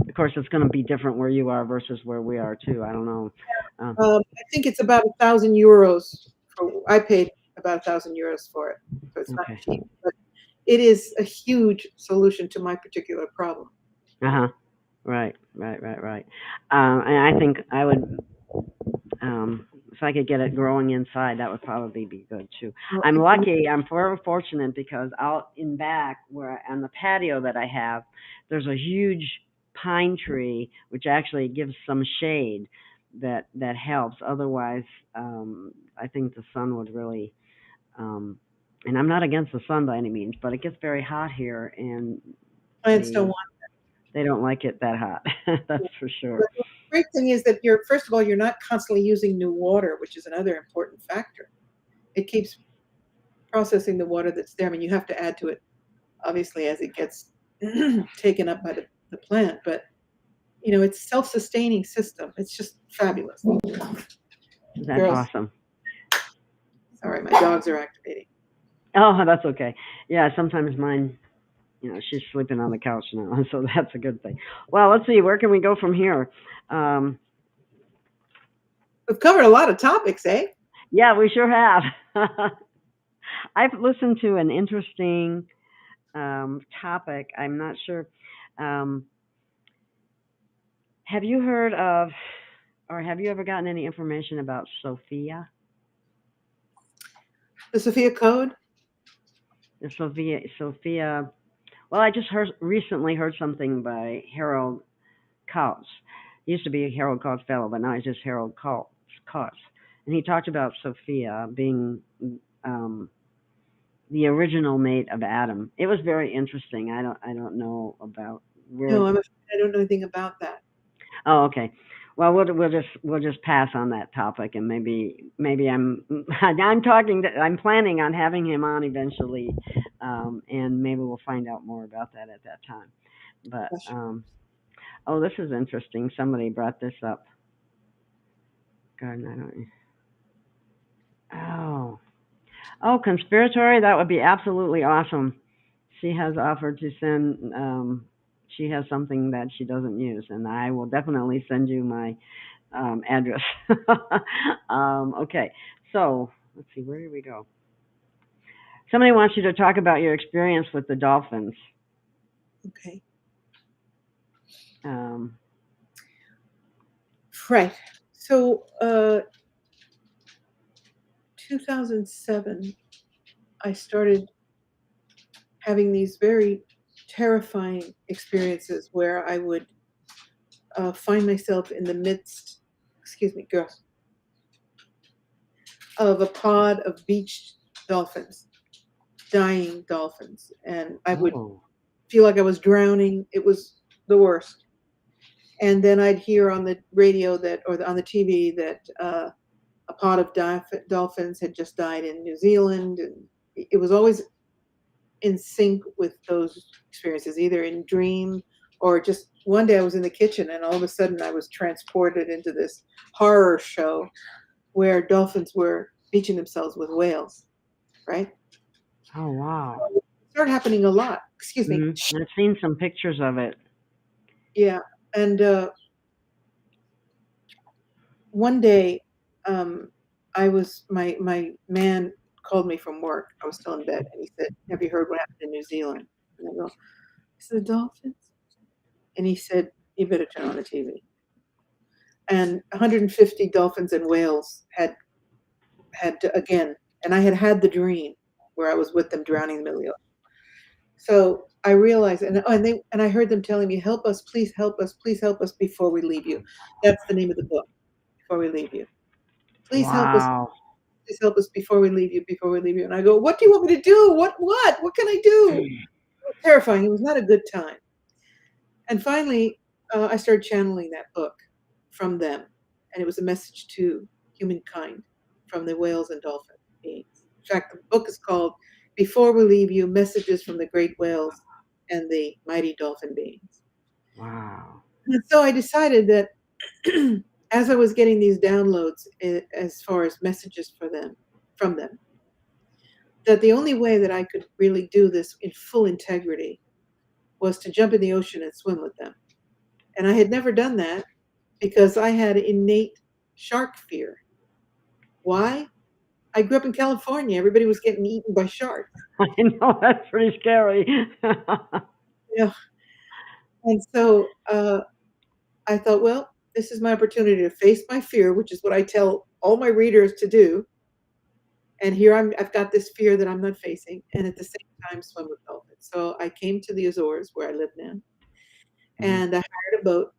Of course, it's going to be different where you are versus where we are too. I don't know. I think it's about €1,000. I paid about €1,000 for it, so it's not cheap, but it is a huge solution to my particular problem. Right. And I think I would. If I could get it growing inside, that would probably be good too. I'm lucky. I'm very fortunate because out in back, where on the patio that I have, there's a huge pine tree which actually gives some shade that helps. Otherwise, I think the sun would really. And I'm not against the sun by any means, but it gets very hot here, and plants don't want that. They don't like it that hot. That's for sure. great thing is that first of all, you're not constantly using new water, which is another important factor. It keeps processing the water that's there. I mean, you have to add to it, obviously, as it gets taken up by the plant, but it's a self-sustaining system. It's just fabulous. That's Girls, awesome. sorry, my dogs are activating. Oh, that's okay. Yeah, sometimes mine, she's sleeping on the couch now, so that's a good thing. Well, let's see, where can we go from here? Um, We've covered a lot of topics, eh? yeah, we sure have. I've listened to an interesting topic. I'm not sure. Um, have you heard of, or have you ever gotten any information about Sophia? The Sophia Code. The Sophia. Well, I just recently heard something by Harold Kautz. He used to be a Harold Kautz fellow, but now he's just Harold Kautz. And he talked about Sophia being um, the original mate of Adam. It was very interesting. I don't know about where. No, I don't know anything about that. Oh, okay. Well, we'll just pass on that topic, and maybe I'm planning on having him on eventually, and maybe we'll find out more about that at that time. But oh, this is interesting. Somebody brought this up. God, I don't. Oh, oh, conspiratory. That would be absolutely awesome. She has offered to send. She has something that she doesn't use, and I will definitely send you my address. Okay, so let's see. Where do we go? Somebody wants you to talk about your experience with the dolphins. Okay. Um, Right. So, 2007, I started having these very terrifying experiences where I would find myself in the midst, excuse me, girls, of a pod of beached dolphins, dying dolphins. And I would oh, feel like I was drowning. It was the worst. And then I'd hear on the radio on the TV that a pod of dolphins had just died in New Zealand. And it was always in sync with those experiences, either in dream or just one day I was in the kitchen and all of a sudden I was transported into this horror show where dolphins were beaching themselves with whales, right? oh, wow. It started happening a lot. Excuse me. I've seen some pictures of it. Yeah. And one day, my man called me from work. I was still in bed, and he said, "Have you heard what happened in New Zealand?" And I go, "Is it the dolphins?" And he said, "You better turn on the TV." And 150 dolphins and whales again, and I had the dream where I was with them drowning in the middle of the ocean. So I realized, and I heard them telling me, "Help us, please help us, please help us before we leave you." That's the name of the book. Before we leave you, please help us. Wow. Please help us before we leave you. Before we leave you. And I go, "What do you want me to do? What can I do?" It was terrifying. It was not a good time. And finally, I started channeling that book from them, and it was a message to humankind from the whales and dolphin beings. In fact, the book is called "Before We Leave You: Messages from the Great Whales and the Mighty Dolphin Beings." Wow. And so I decided that as I was getting these downloads as far as messages from them, that the only way that I could really do this in full integrity was to jump in the ocean and swim with them. And I had never done that because I had innate shark fear. Why? I grew up in California. Everybody was getting eaten by sharks. I know that's pretty scary. Yeah. And so I thought, well, this is my opportunity to face my fear, which is what I tell all my readers to do. And here I've got this fear that I'm not facing, and at the same time swim with dolphins. So I came to the Azores, where I live now, and I hired a boat.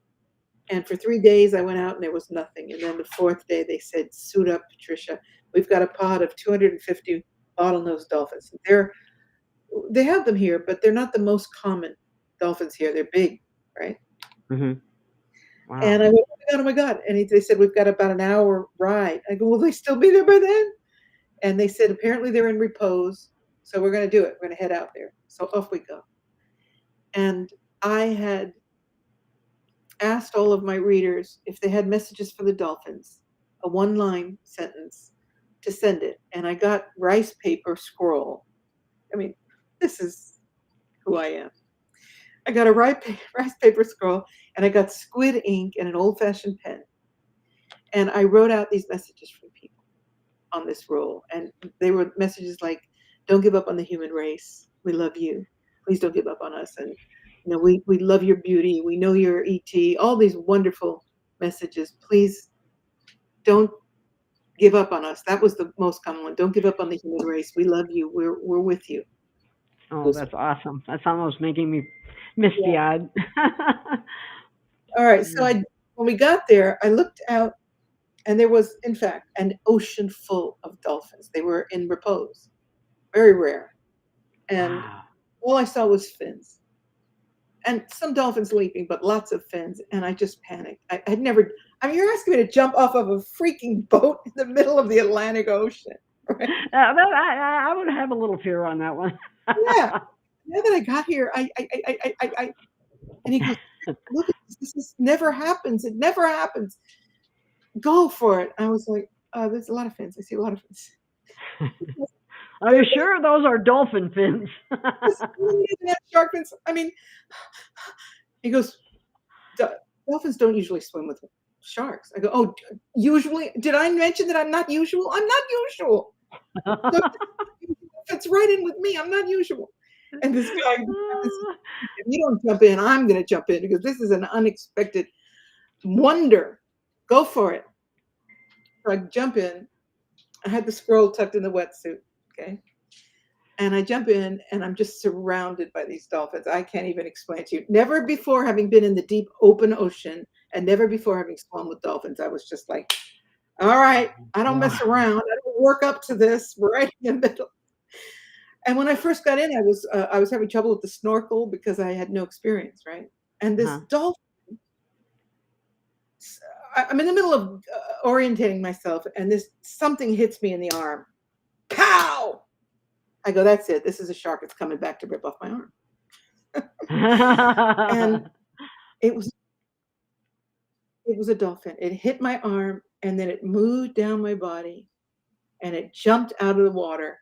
And for 3 days I went out and there was nothing. And then the fourth day they said, "Suit up, Patricia. We've got a pod of 250 bottlenose dolphins. They have them here, but they're not the most common dolphins here. They're big, right?" Mhm. And Wow. I went, oh my God. And they said, we've got about an hour ride. I go, will they still be there by then? And they said, apparently they're in repose. So we're going to do it. We're going to head out there. So off we go. And I had asked all of my readers if they had messages for the dolphins, a one-line sentence to send it. And I got rice paper scroll. I mean, this is who I am. I got a rice paper scroll, and I got squid ink and an old-fashioned pen. And I wrote out these messages for people on this roll. And they were messages like, don't give up on the human race. We love you. Please don't give up on us. And we love your beauty. We know you're ET. All these wonderful messages. Please don't give up on us. That was the most common one. Don't give up on the human race. We love you. We're with you. Oh, Those, that's awesome. That's almost making me yeah. misty-eyed. All right. So Mm. when we got there, I looked out, and there was, in fact, an ocean full of dolphins. They were in repose, very rare. And Wow. all I saw was fins. And some dolphins leaping, but lots of fins. And I just panicked. I had never, I mean, you're asking me to jump off of a freaking boat in the middle of the Atlantic Ocean, right? I would have a little fear on that one. Yeah. Now that I got here, and he goes, look at this. This never happens. It never happens. Go for it. I was like, there's a lot of fins. I see a lot of fins. Are you sure those are dolphin fins? Shark fins. I mean, he goes, dolphins don't usually swim with sharks. I go, oh, usually? Did I mention that I'm not usual? I'm not usual. So it's right in with me. I'm not usual. And this guy, if you don't jump in, I'm going to jump in because this is an unexpected wonder. Go for it. So I jump in. I had the scroll tucked in the wetsuit. Okay. And I jump in, and I'm just surrounded by these dolphins. I can't even explain to you. Never before having been in the deep open ocean, and never before having swum with dolphins, I was just like, all right, I don't mess around. I don't work up to this. We're right in the middle. And when I first got in, I was having trouble with the snorkel because I had no experience, right? And this Huh. dolphin, I'm in the middle of orientating myself, and this something hits me in the arm. Pow! I go, that's it. This is a shark. It's coming back to rip off my arm. And it was a dolphin. It hit my arm, and then it moved down my body, and it jumped out of the water.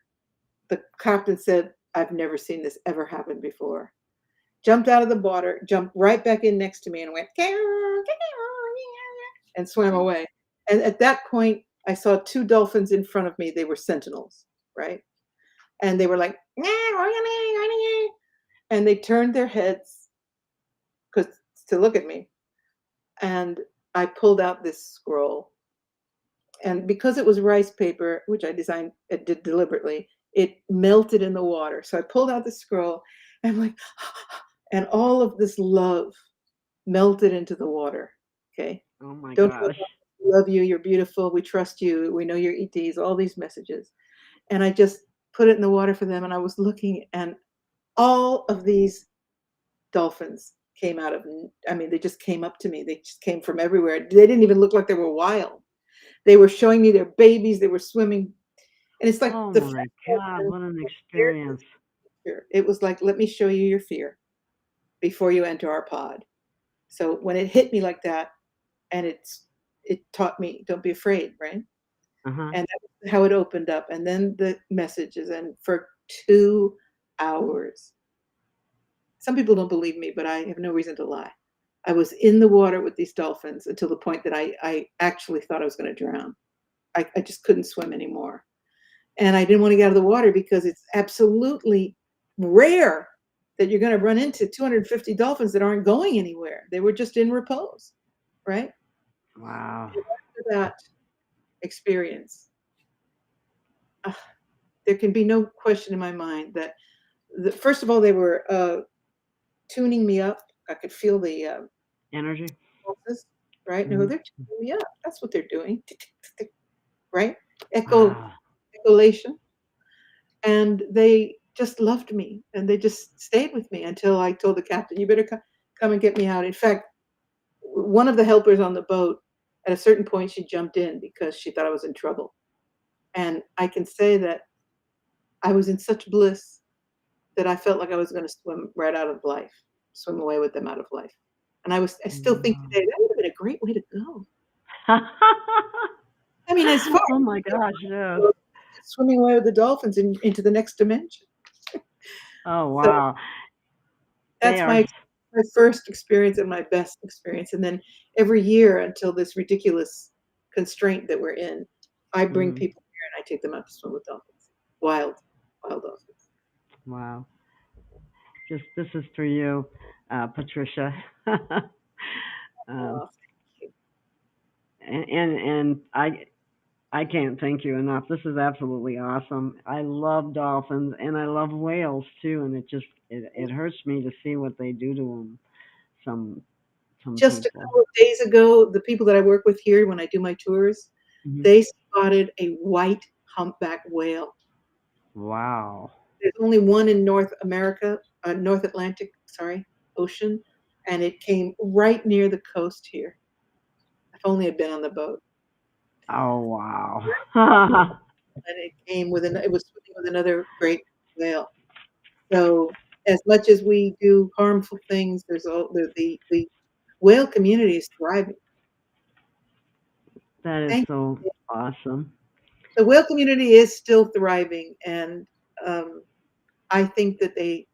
The captain said, I've never seen this ever happen before. Jumped out of the water, jumped right back in next to me, and went, and swam away. And at that point, I saw two dolphins in front of me. They were sentinels, right? And they were like, and they turned their heads to look at me. And I pulled out this scroll. And because it was rice paper, which I did deliberately, it melted in the water. So I pulled out the scroll, and I'm like, and all of this love melted into the water. Okay. Oh my Don't give up. gosh. We love you. You're beautiful. We trust you. We know you're ETs, all these messages. And I just put it in the water for them. And I was looking, and all of these dolphins came out of, I mean, they just came up to me. They just came from everywhere. They didn't even look like they were wild. They were showing me their babies. They were swimming. And it's like Oh the my God, what an fear. experience. It was like, let me show you your fear before you enter our pod. So when it hit me like that, and it taught me, don't be afraid, right? Uh-huh. And that's how it opened up. And then the messages, and for 2 hours. Some people don't believe me, but I have no reason to lie. I was in the water with these dolphins until the point that I actually thought I was going to drown. I just couldn't swim anymore. And I didn't want to get out of the water because it's absolutely rare that you're going to run into 250 dolphins that aren't going anywhere. They were just in repose, right? Wow. And after that experience, there can be no question in my mind that, first of all, they were tuning me up. I could feel the Energy. pulses, right? No, Hmm. they're tuning me up. That's what they're doing, right? Wow. Echolation. And they just loved me, and they just stayed with me until I told the captain, you better come and get me out. In fact, one of the helpers on the boat, at a certain point, she jumped in because she thought I was in trouble. And I can say that I was in such bliss that I felt like I was going to swim right out of life, swim away with them out of life. And I still think Wow. today that would have been a great way to go. I mean, as far Oh my gosh, yes. as swimming away with the dolphins into the next dimension. Oh So wow. They that's are my first experience and my best experience. And then every year until this ridiculous constraint that we're in, I bring mhm. people here and I take them out to swim with dolphins, wild, wild dolphins. Wow. Just this is for you, Patricia. um, Oh, thank you. and I can't thank you enough. This is absolutely awesome. I love dolphins and I love whales too, and it hurts me to see what they do to them. Some some Just a people. couple of days ago, the people that I work with here when I do my tours, Hmm. they spotted a white humpback whale. Wow. There's only one in North America, North Atlantic, sorry, Ocean, and it came right near the coast here. If only I'd been on the boat. Oh wow. And it was swimming with another great whale. So as much as we do harmful things, there's all the whale community is thriving. That is Thank so you. awesome. The whale community is still thriving, and um, I think that they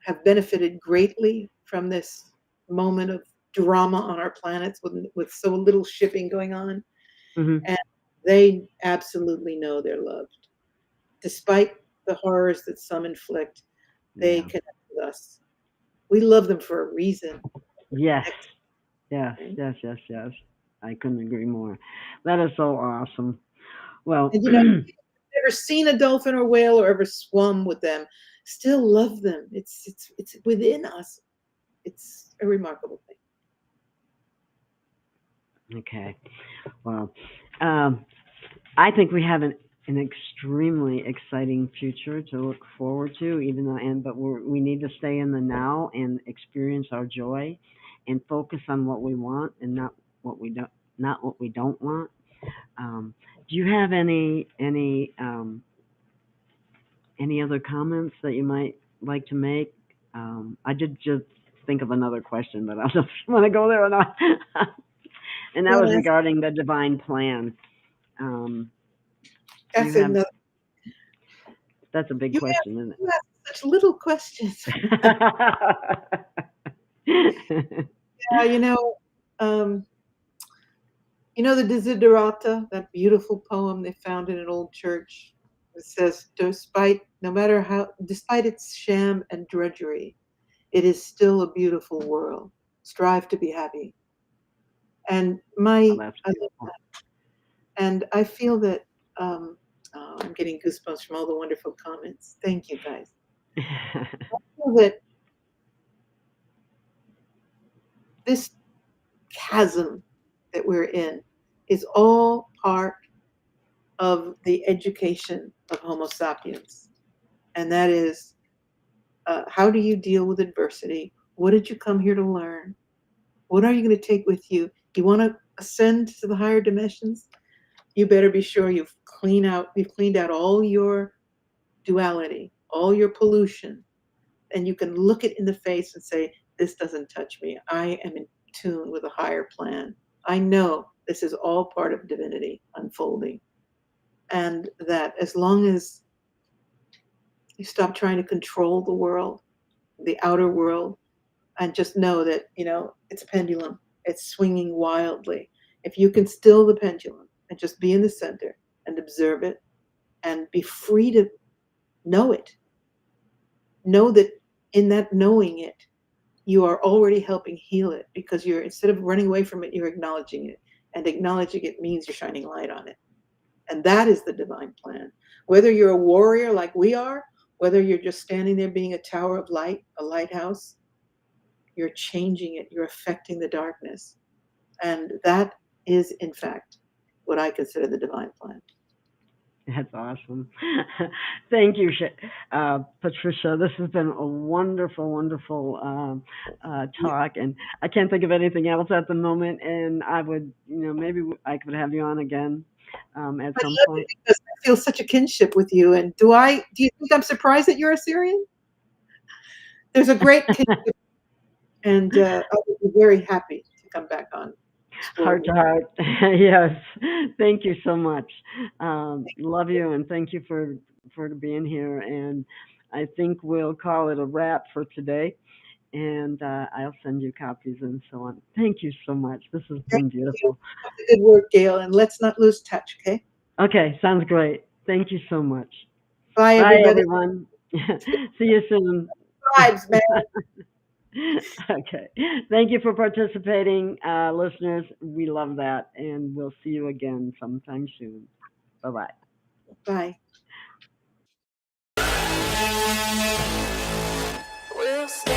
have benefited greatly from this moment of drama on our planets with so little shipping going on, Hmm. and they absolutely know they're loved. Despite the horrors that some inflict, they Yeah. connect with us. We love them for a reason. Yes. Connect, Yes. right? Yes. Yes. Yes. I couldn't agree more. That is so awesome. Well. And never seen a dolphin or whale or ever swum with them, still love them. It's within us. It's a remarkable thing. Okay. Well, um, I think we have an extremely exciting future to look forward to, even though, but we need to stay in the now and experience our joy, and focus on what we want and not what we don't want. Do you have any other comments that you might like to make? I did just think of another question, but I just want to go there or not. And that You was want to ask? regarding the divine plan. Um, do you That's have? another. That's a big question, isn't You ask such little questions. it? Yeah, um, the Desiderata, that beautiful poem they found in an old church. It says, despite its sham and drudgery, it is still a beautiful world. Strive to be happy. And Oh, my, that's I love beautiful. that. And I feel that I'm getting goosebumps from all the wonderful comments. Thank you, guys. I feel that this chasm that we're in is all part of the education of Homo sapiens. And that is, how do you deal with adversity? What did you come here to learn? What are you going to take with you? You want to ascend to the higher dimensions? You better be sure you've cleaned out all your duality, all your pollution, and you can look it in the face and say, this doesn't touch me. I am in tune with a higher plan. I know this is all part of divinity unfolding. And that as long as you stop trying to control the world, the outer world, and just know that, it's a pendulum, it's swinging wildly. If you can still the pendulum and just be in the center and observe it and be free to know it, know that in that knowing it, you are already helping heal it because you're instead of running away from it, you're acknowledging it. And acknowledging it means you're shining light on it. And that is the divine plan. Whether you're a warrior like we are, whether you're just standing there being a tower of light, a lighthouse, you're changing it, you're affecting the darkness. And that is, in fact, what I consider the divine plan. That's awesome. Thank you, Patricia. This has been a wonderful, wonderful talk, and I can't think of anything else at the moment. And I would, maybe I could have you on again at I some love it point. because I feel such a kinship with you. And do you think I'm surprised that you're a Syrian? There's a great kinship, and I would be very happy to come back on exploring Heart with to you. heart. Yes. Thank you so much. Love you and thank you for being here. And I think we'll call it a wrap for today. And I'll send you copies and so on. Thank you so much. This has Thank been you. beautiful. That's a good word, Gail, and let's not lose touch, okay? Okay, sounds great. Thank you so much. Bye, Bye, everybody. everyone. See you soon. Vibes, man. Okay. Thank you for participating, listeners. We love that. And we'll see you again sometime soon. Bye bye. Bye. We'll stay.